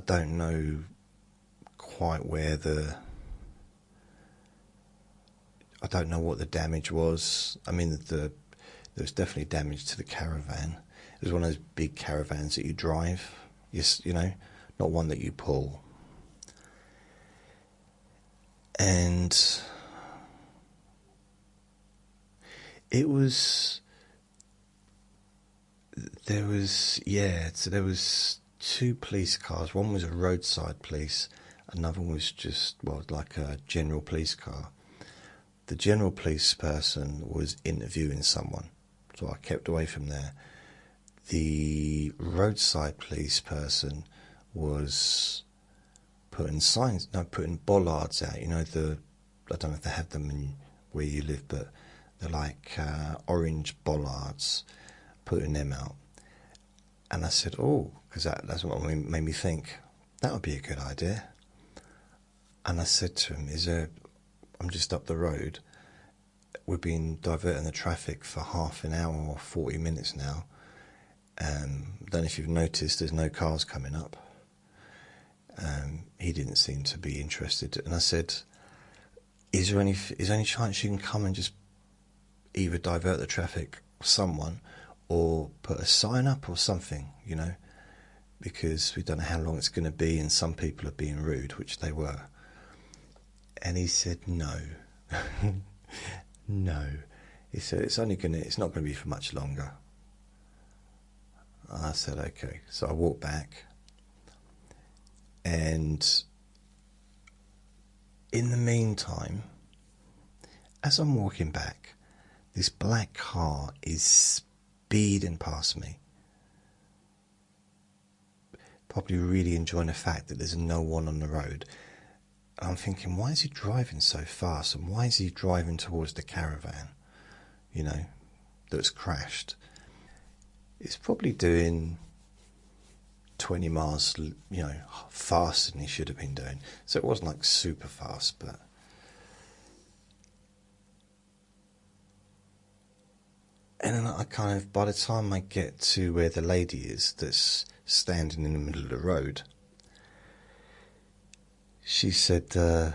don't know quite I don't know what the damage was. I mean, there was definitely damage to the caravan. It was one of those big caravans that you drive. Yes, not one that you pull. And there was 2 police cars. One was a roadside police, another one was just, like a general police car. The general police person was interviewing someone, so I kept away from there. The roadside police person was putting bollards out. I don't know if they have them in where you live, but they're like orange bollards, putting them out. And I said, because that's what made me think, that would be a good idea. And I said to him, I'm just up the road, we've been diverting the traffic for half an hour or 40 minutes now. Don't know if you've noticed, there's no cars coming up. He didn't seem to be interested, and I said, is there any chance you can come and just either divert the traffic, someone, or put a sign up or something, because we don't know how long it's going to be, and some people are being rude, which they were. And he said no. No. He said it's not going to be for much longer. I said okay. So I walked back. And in the meantime, as I'm walking back, this black car is speeding past me. Probably really enjoying the fact that there's no one on the road. And I'm thinking, why is he driving so fast? And why is he driving towards the caravan, you know, that's crashed? It's probably doing 20 miles, you know, faster than he should have been doing. So it wasn't like super fast, but... And then I kind of, by the time I get to where the lady is that's standing in the middle of the road, she said, oh,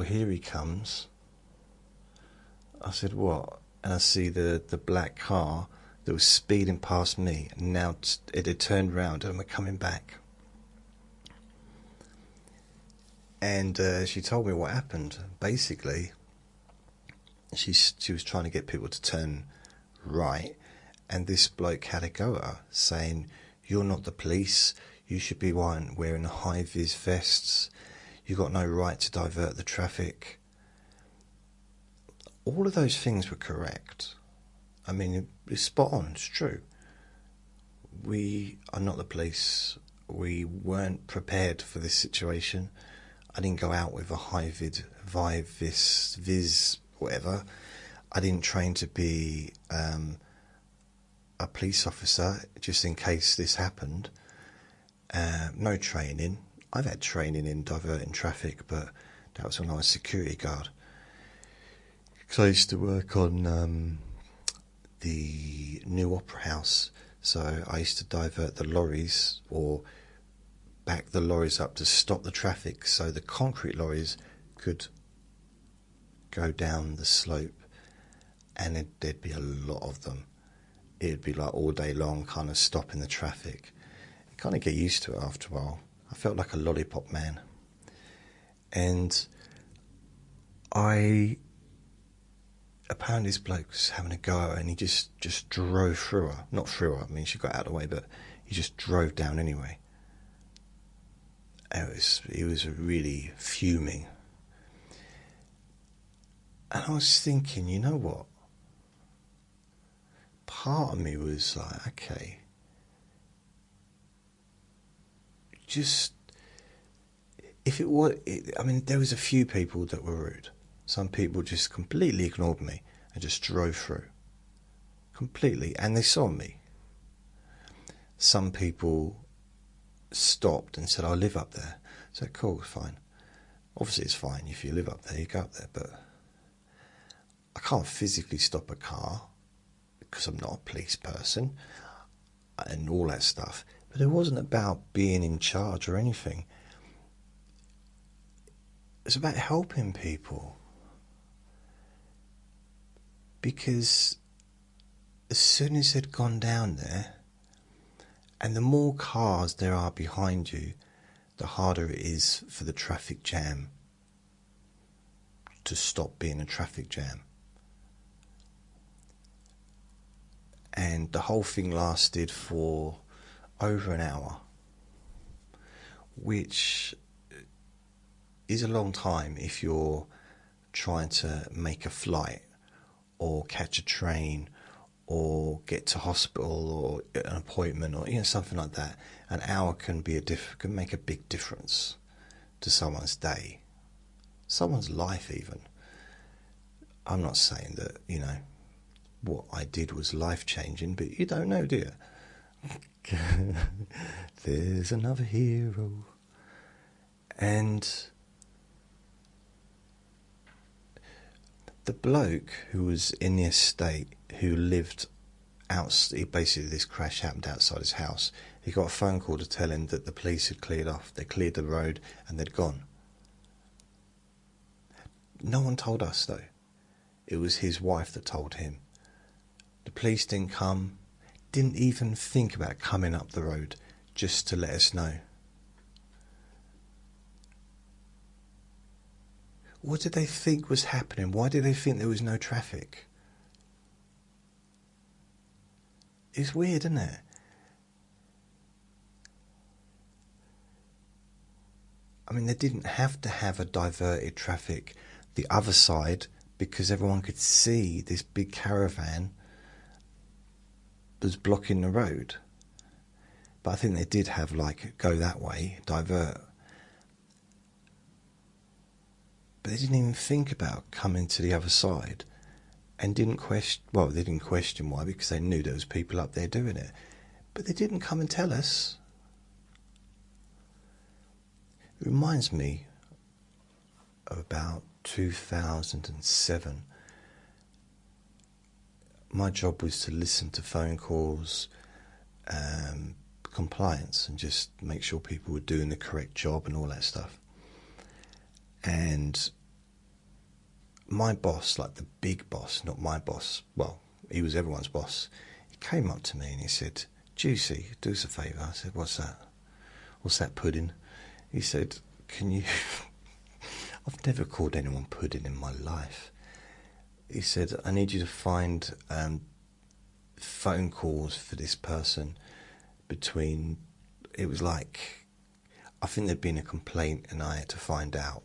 here he comes. I said, what? And I see the black car that was speeding past me, and now it had turned round and we're coming back. And she told me what happened. Basically, she was trying to get people to turn right, and this bloke had a go at her, saying, you're not the police, you should be wearing high-vis vests, you've got no right to divert the traffic. All of those things were correct. I mean, it's spot on, it's true. We are not the police, we weren't prepared for this situation. I didn't go out with a high-vis, whatever. I didn't train to be a police officer just in case this happened. No training. I've had training in diverting traffic, but that was when I was security guard. Because I used to work on the new Opera House, so I used to divert the lorries, or back the lorries up to stop the traffic so the concrete lorries could go down the slope, and there'd be a lot of them. It'd be like all day long, kind of stopping the traffic. You kind of get used to it after a while. I felt like a lollipop man. And apparently this bloke was having a go at her, and he just drove through her. Not through her, I mean, she got out of the way, but he just drove down anyway. He was really fuming. And I was thinking, you know what? Part of me was like, okay, just, if it was, I mean, there was a few people that were rude. Some people just completely ignored me and just drove through. Completely. And they saw me. Some people stopped and said, I live up there. So cool, fine. Obviously it's fine if you live up there, you go up there, but I can't physically stop a car because I'm not a police person and all that stuff. But it wasn't about being in charge or anything. It's about helping people. Because as soon as they'd gone down there, and the more cars there are behind you, the harder it is for the traffic jam to stop being a traffic jam. And the whole thing lasted for over an hour, which is a long time if you're trying to make a flight or catch a train or get to hospital or an appointment, or something like that. An hour can make a big difference to someone's day, someone's life even. I'm not saying that what I did was life-changing, but you don't know, do you? There's another hero. And the bloke who was in the estate, who lived basically this crash happened outside his house, he got a phone call to tell him that the police had cleared off. They cleared the road and they'd gone. No one told us though. It was his wife that told him. The police didn't come, didn't even think about coming up the road just to let us know. What did they think was happening? Why did they think there was no traffic? It's weird, isn't it? I mean, they didn't have to have a diverted traffic the other side because everyone could see this big caravan was blocking the road. But I think they did have like go that way, divert. But they didn't even think about coming to the other side, and didn't question. Well, they didn't question why, because they knew there was people up there doing it. But they didn't come and tell us. It reminds me of about 2007. My job was to listen to phone calls, compliance, and just make sure people were doing the correct job and all that stuff. And my boss, like the big boss, not my boss, well, he was everyone's boss, he came up to me and he said, "Juicy, do us a favour." I said, "What's that?" "What's that, pudding?" He said, "Can you..." I've never called anyone pudding in my life. He said, "I need you to find phone calls for this person between..." It was like, I think there'd been a complaint and I had to find out.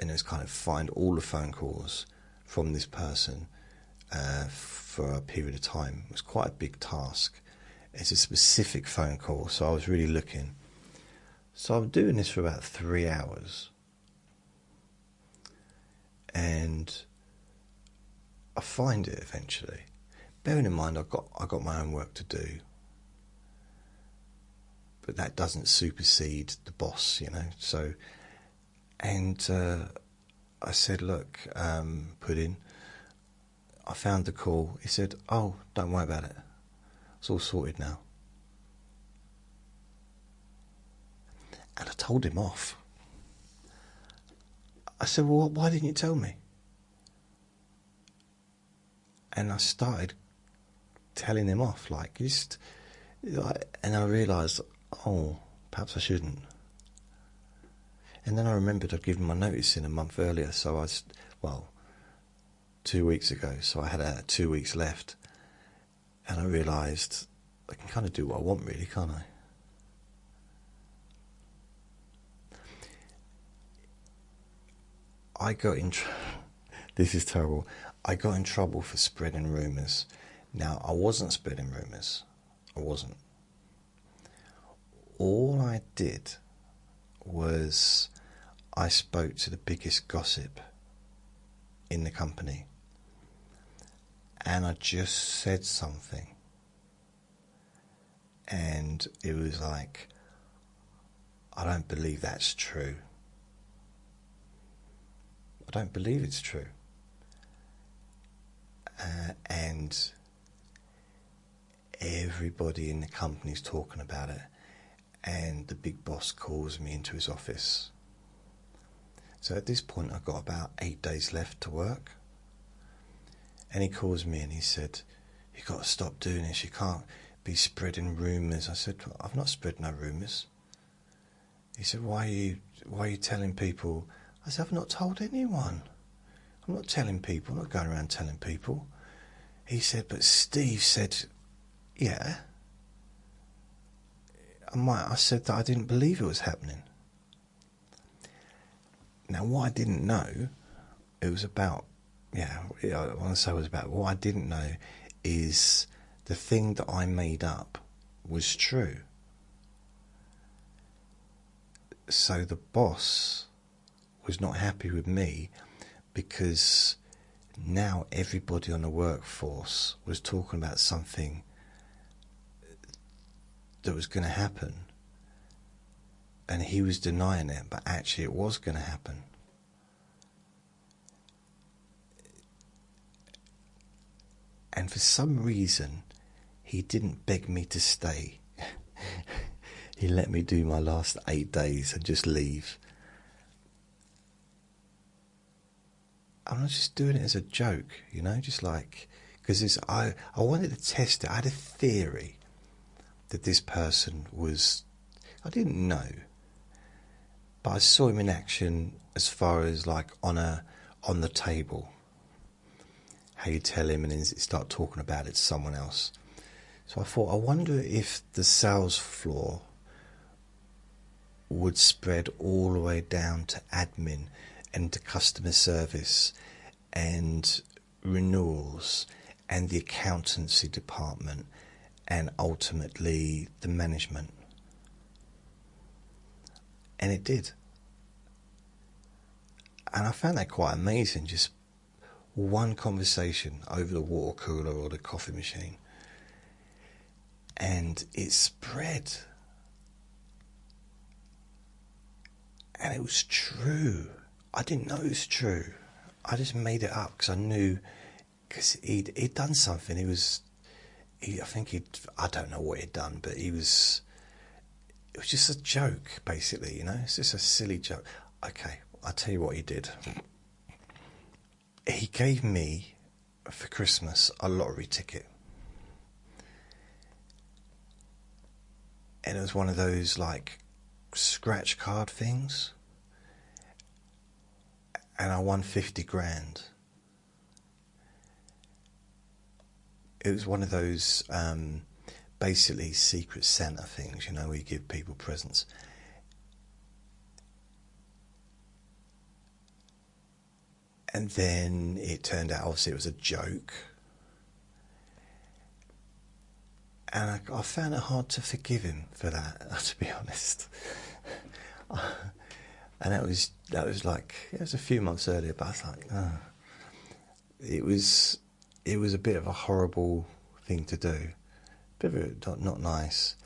And it was kind of find all the phone calls from this person for a period of time. It was quite a big task. It's a specific phone call, so I was really looking. So I'm doing this for about 3 hours. And I find it eventually. Bearing in mind I've got my own work to do. But that doesn't supersede the boss, you know. So, and I said, "Look, Pudding, I found the call." He said, "Oh, don't worry about it. It's all sorted now." And I told him off. I said, "Well, why didn't you tell me?" And I started telling him off, like, just, like, and I realised, oh, perhaps I shouldn't. And then I remembered I'd given my notice in a month earlier, so I was, well, 2 weeks ago, so I had 2 weeks left. And I realised I can kind of do what I want, really, can't I? I got in this is terrible. I got in trouble for spreading rumours. Now, I wasn't spreading rumours. I wasn't. All I did was I spoke to the biggest gossip in the company, and I just said something, and it was like, "I don't believe that's true. I don't believe it's true." And everybody in the company's talking about it, and the big boss calls me into his office. So at this point I've got about 8 days left to work, and he calls me and he said, "You've got to stop doing this, you can't be spreading rumours." I said, "I've not spread no rumours." He said, why are you telling people?" I said, "I've not told anyone. I'm not telling people, I'm not going around telling people." He said, "But Steve said..." Yeah. I said that I didn't believe it was happening. Now, what I didn't know, it was about, I want to say it was about, what I didn't know is the thing that I made up was true. So the boss was not happy with me, because now everybody on the workforce was talking about something that was going to happen, and he was denying it, but actually it was going to happen. And for some reason he didn't beg me to stay. He let me do my last 8 days and just leave. I'm not just doing it as a joke, you know, just like, because I wanted to test it. I had a theory that this person was, I didn't know, but I saw him in action as far as like on the table, how you tell him and then start talking about it to someone else. So I thought, I wonder if the sales floor would spread all the way down to admin, and the customer service and renewals and the accountancy department and ultimately the management. And it did. And I found that quite amazing, just one conversation over the water cooler or the coffee machine. And it spread. And it was true. I didn't know it was true. I just made it up because I knew, because he'd done something. I don't know what he'd done, but it was just a joke, basically, you know? It's just a silly joke. Okay, I'll tell you what he did. He gave me, for Christmas, a lottery ticket. And it was one of those, like, scratch card things. And I won 50 grand. It was one of those, basically, Secret Santa things, you know, where you give people presents. And then it turned out, obviously, it was a joke. And I found it hard to forgive him for that, to be honest. And that was like, it was a few months earlier, but I was like, oh. It was a bit of a horrible thing to do. A bit of not nice.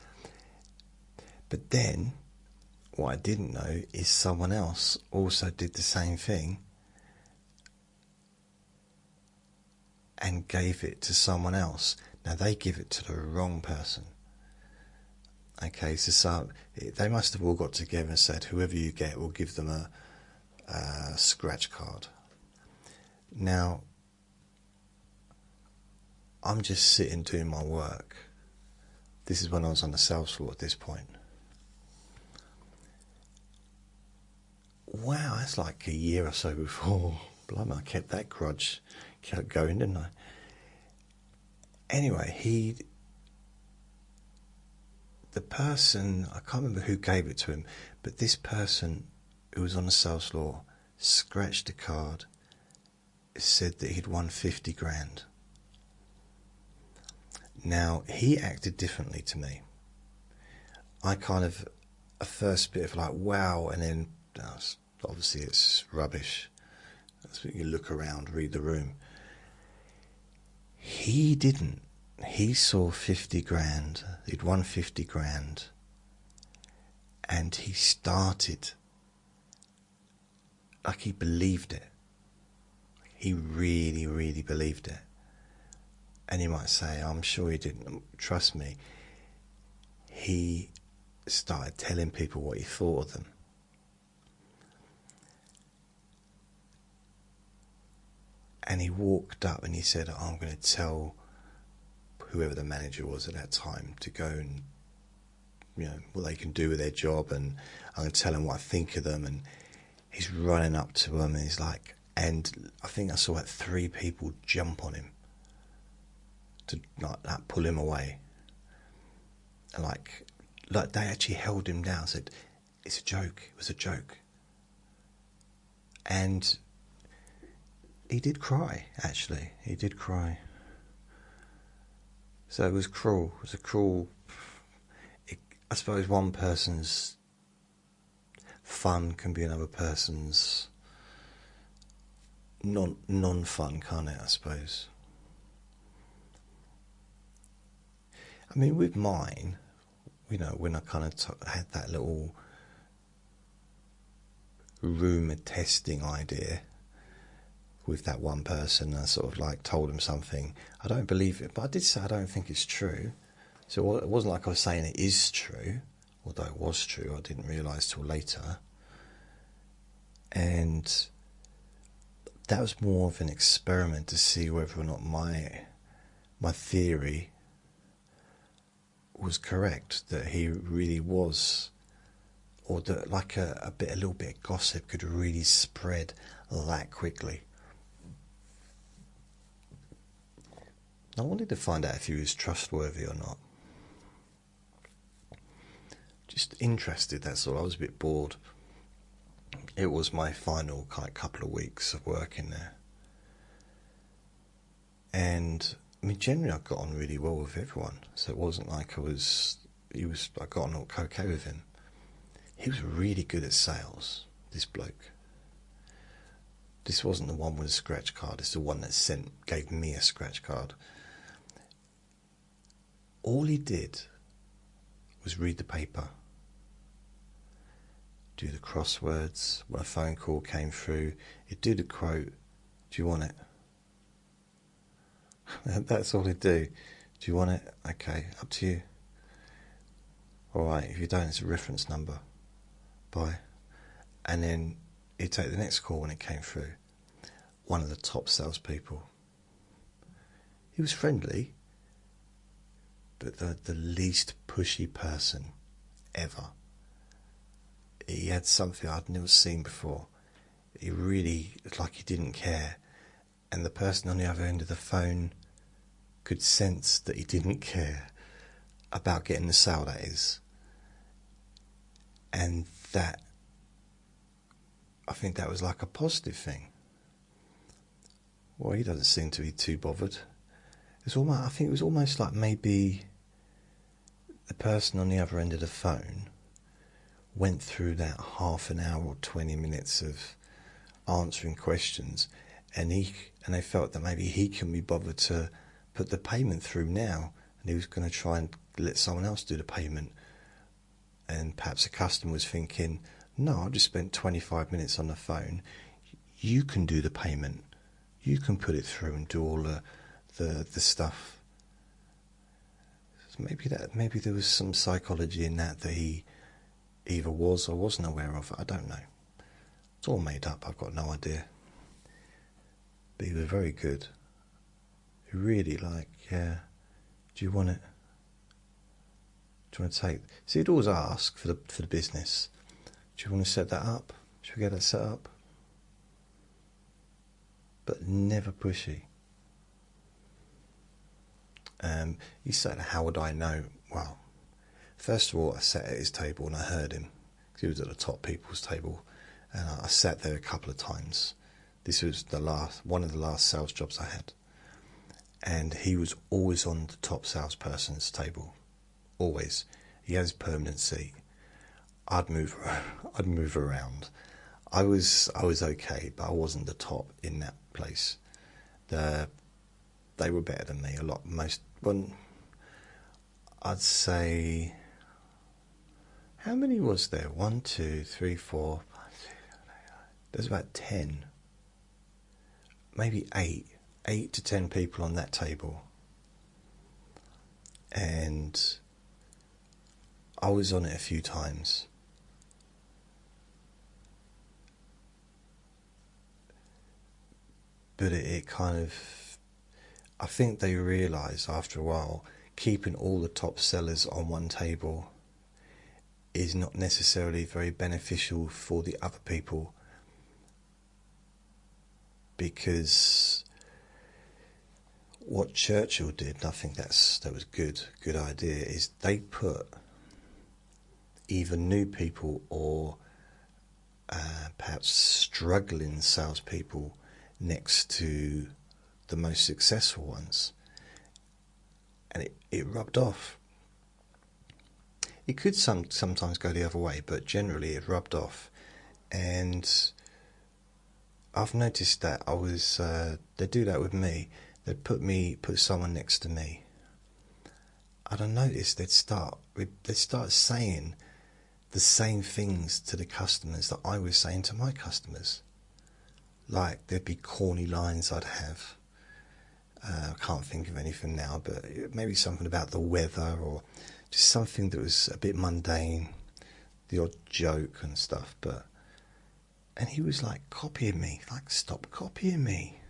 But then, what I didn't know is someone else also did the same thing and gave it to someone else. Now, they give it to the wrong person. Okay, so they must have all got together and said, whoever you get, we'll give them a scratch card. Now, I'm just sitting doing my work. This is when I was on the sales floor at this point. Wow, that's like a year or so before. Blimey, I kept that grudge going, didn't I? Anyway, the person, I can't remember who gave it to him, but this person who was on the sales floor scratched a card, said that he'd won 50 grand. Now, he acted differently to me. I kind of, a first bit of like, wow, and then, obviously it's rubbish. That's when you look around, read the room. He didn't. He saw 50 grand. He'd won 50 grand. And he started, like he believed it. He really, really believed it. And you might say, I'm sure he didn't. Trust me. He started telling people what he thought of them. And he walked up and he said, I'm going to tell whoever the manager was at that time to go and, you know, what they can do with their job, and I'm going to tell them what I think of them. And he's running up to them and he's like, and I think I saw like 3 people jump on him to like pull him away. And like they actually held him down, said, it's a joke, it was a joke. And he did cry, actually. He did cry. So it was cruel. It was a cruel... I suppose one person's fun can be another person's non-fun, can't it, I suppose? I mean, with mine, you know, when I kind of had that little rumour testing idea with that one person, I sort of like told him something. I don't believe it, but I did say I don't think it's true. So it wasn't like I was saying it is true, although it was true. I didn't realise till later. And that was more of an experiment to see whether or not my theory was correct, that he really was, or that like a little bit of gossip could really spread that quickly. I wanted to find out if he was trustworthy or not. Just interested, that's all. I was a bit bored. it was my final couple of weeks of working there. And I mean, generally I got on really well with everyone, so it wasn't like I got on okay with him. He was really good at sales, this bloke. This wasn't the one with a scratch card, it's the one that gave me a scratch card. All he did was read the paper, do the crosswords. When a phone call came through, he'd do the quote, do you want it? That's all he'd do. Do you want it? Okay, up to you. Alright, if you don't, it's a reference number. Bye. And then he'd take the next call when it came through. One of the top salespeople. He was friendly, but the least pushy person ever. He had something I'd never seen before. He really, like he didn't care. And the person on the other end of the phone could sense that he didn't care about getting the sale, that is. And that, I think that was like a positive thing. Well, he doesn't seem to be too bothered. I think it was almost like maybe the person on the other end of the phone went through that half an hour or 20 minutes of answering questions, and they felt that maybe he can be bothered to put the payment through now, and he was going to try and let someone else do the payment. And perhaps a customer was thinking, no, I just spent 25 minutes on the phone, you can do the payment, you can put it through and do all the stuff. So maybe there was some psychology in that he either was or wasn't aware of. I don't know. It's all made up, I've got no idea. But he was very good. He really yeah, do you want it? Do you want to take? See, he'd always ask for the business. Do you want to set that up? Should we get that set up? But never pushy. He said, how would I know? Well, first of all, I sat at his table and I heard him. He was at the top people's table. And I sat there a couple of times. This was one of the last sales jobs I had. And he was always on the top salesperson's table. Always. He had his permanent seat. I'd move around. I was okay, but I wasn't the top in that place. They were better than me a lot. I'd say, how many was there? 1, 2, 3, 4, 5, 6, 7, 8, 9. There's about 10, maybe 8 to 10 people on that table. And I was on it a few times. But it kind of, I think they realised after a while, keeping all the top sellers on one table is not necessarily very beneficial for the other people, because what Churchill did, and I think that was good idea, is they put either new people or perhaps struggling salespeople next to the most successful ones, and it rubbed off. It could sometimes go the other way, but generally it rubbed off. And I've noticed that they do that with me. They'd put someone next to me. And I noticed they'd start saying the same things to the customers that I was saying to my customers. Like, there'd be corny lines I'd have. I can't think of anything now, but maybe something about the weather, or just something that was a bit mundane, the odd joke and stuff. And he was like copying me, like, stop copying me.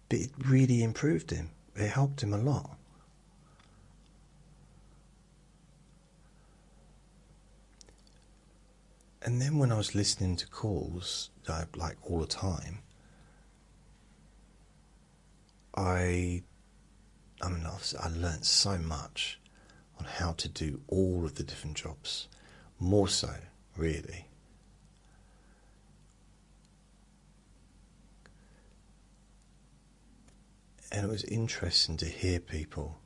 But it really improved him. It helped him a lot. And then when I was listening to calls, like all the time, I learnt so much on how to do all of the different jobs. More so, really. And it was interesting to hear people,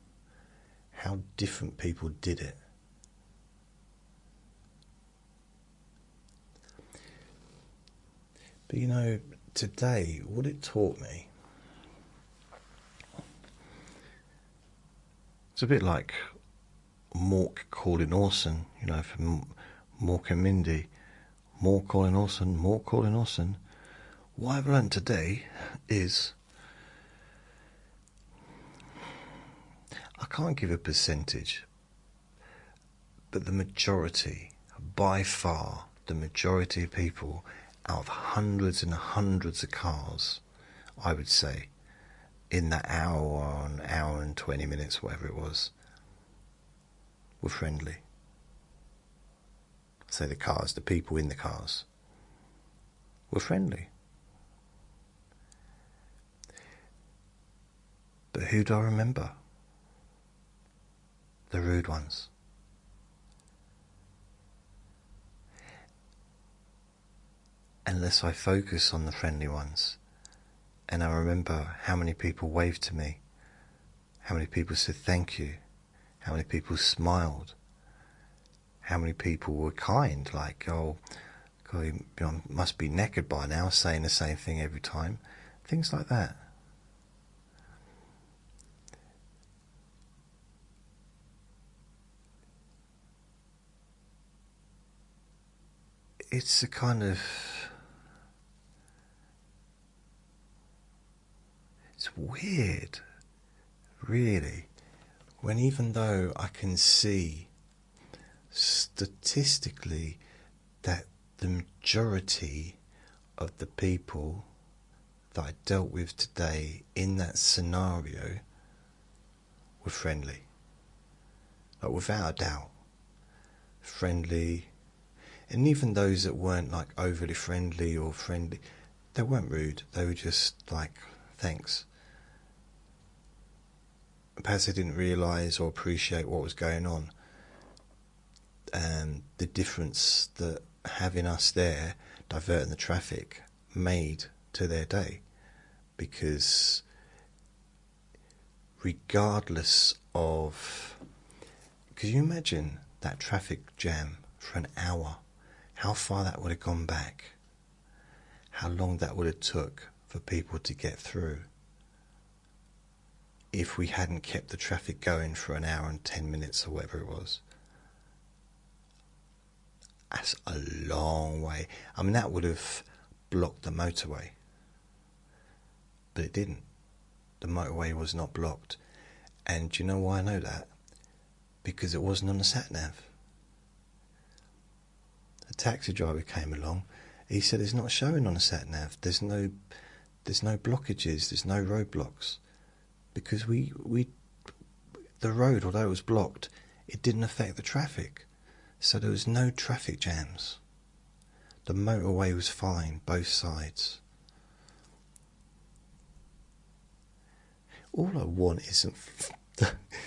how different people did it. But you know, today, what it taught me, it's a bit like Mork calling Orson, you know, from Mork and Mindy. Mork calling Orson, Mork calling Orson. What I've learned today is, I can't give a percentage, but the majority, by far, the majority of people, out of hundreds and hundreds of cars, I would say, in that hour, an hour and 20 minutes, whatever it was, were friendly. So the cars, the people in the cars, were friendly. But who do I remember? The rude ones. Unless I focus on the friendly ones, and I remember how many people waved to me, how many people said thank you, how many people smiled, how many people were kind, like, oh, God, you must be knackered by now, saying the same thing every time. Things like that. It's a kind of... it's weird, really, when even though I can see statistically that the majority of the people that I dealt with today in that scenario were friendly. Like, without a doubt. Friendly. And even those that weren't like overly friendly or friendly, they weren't rude. They were just like, thanks. Perhaps they didn't realise or appreciate what was going on. And the difference that having us there, diverting the traffic, made to their day. Because regardless of... could you imagine that traffic jam for an hour? How far that would have gone back? How long that would have took for people to get through? If we hadn't kept the traffic going for an hour and 10 minutes or whatever it was. That's a long way. I mean, that would have blocked the motorway. But it didn't. The motorway was not blocked. And do you know why I know that? Because it wasn't on the sat-nav. A taxi driver came along. He said it's not showing on the sat-nav. There's no blockages. There's no roadblocks. Because the road, although it was blocked, it didn't affect the traffic. So there was no traffic jams. The motorway was fine, both sides. All I want is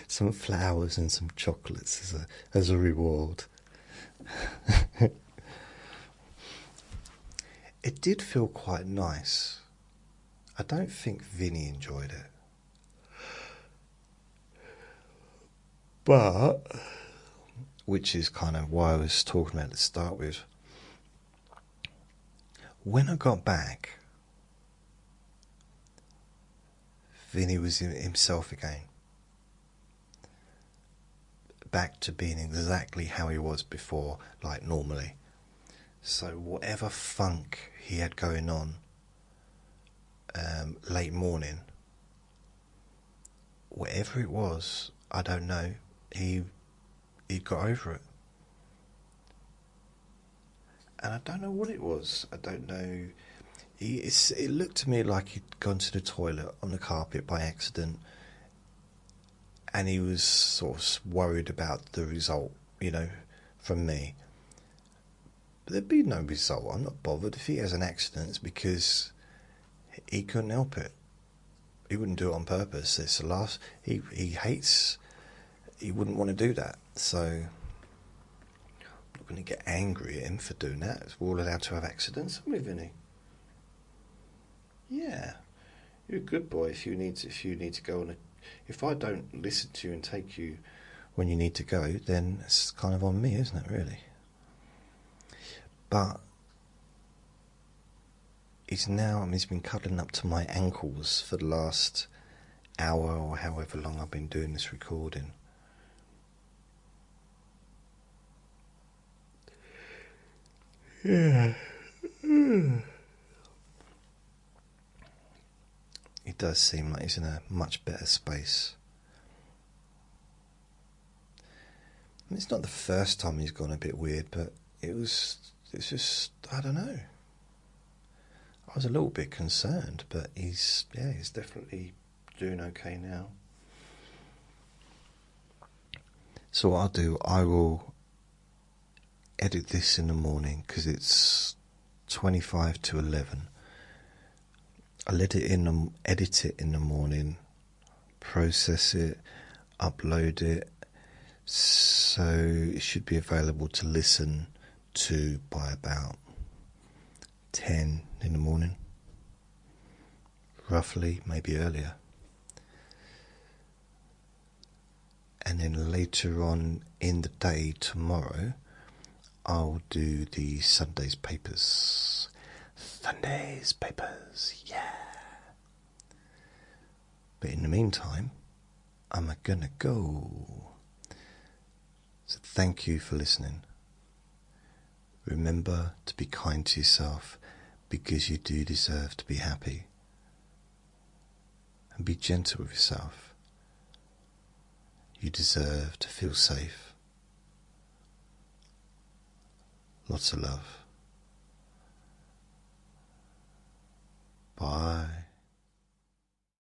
some flowers and some chocolates as a reward. It did feel quite nice. I don't think Vinny enjoyed it. But, which is kind of why I was talking about to start with, when I got back, Vinny was himself again. Back to being exactly how he was before, like normally. So whatever funk he had going on late morning, whatever it was, I don't know, he got over it. And I don't know what it was. I don't know. It looked to me like he'd gone to the toilet on the carpet by accident, and he was sort of worried about the result, you know, from me. But there'd be no result. I'm not bothered. If he has an accident, it's because he couldn't help it. He wouldn't do it on purpose. It's the last... He hates... He wouldn't want to do that. So, going to get angry at him for doing that. We're all allowed to have accidents, aren't we, Vinny? Yeah. You're a good boy if you need to go on a... If I don't listen to you and take you when you need to go, then it's kind of on me, isn't it, really? But he's been cuddling up to my ankles for the last hour or however long I've been doing this recording. Yeah. It does seem like he's in a much better space. And it's not the first time he's gone a bit weird, but it's just, I don't know. I was a little bit concerned, but he's definitely doing okay now. So what I'll do, I will edit this in the morning because it's 25 to 11. I'll edit it in the morning, process it, upload it, so it should be available to listen to by about 10 in the morning, roughly, maybe earlier. And then later on in the day tomorrow, I'll do the Sunday's papers. Sunday's papers, yeah. But in the meantime, I'm gonna go. So thank you for listening. Remember to be kind to yourself because you do deserve to be happy. And be gentle with yourself. You deserve to feel safe. Lots of love. Bye.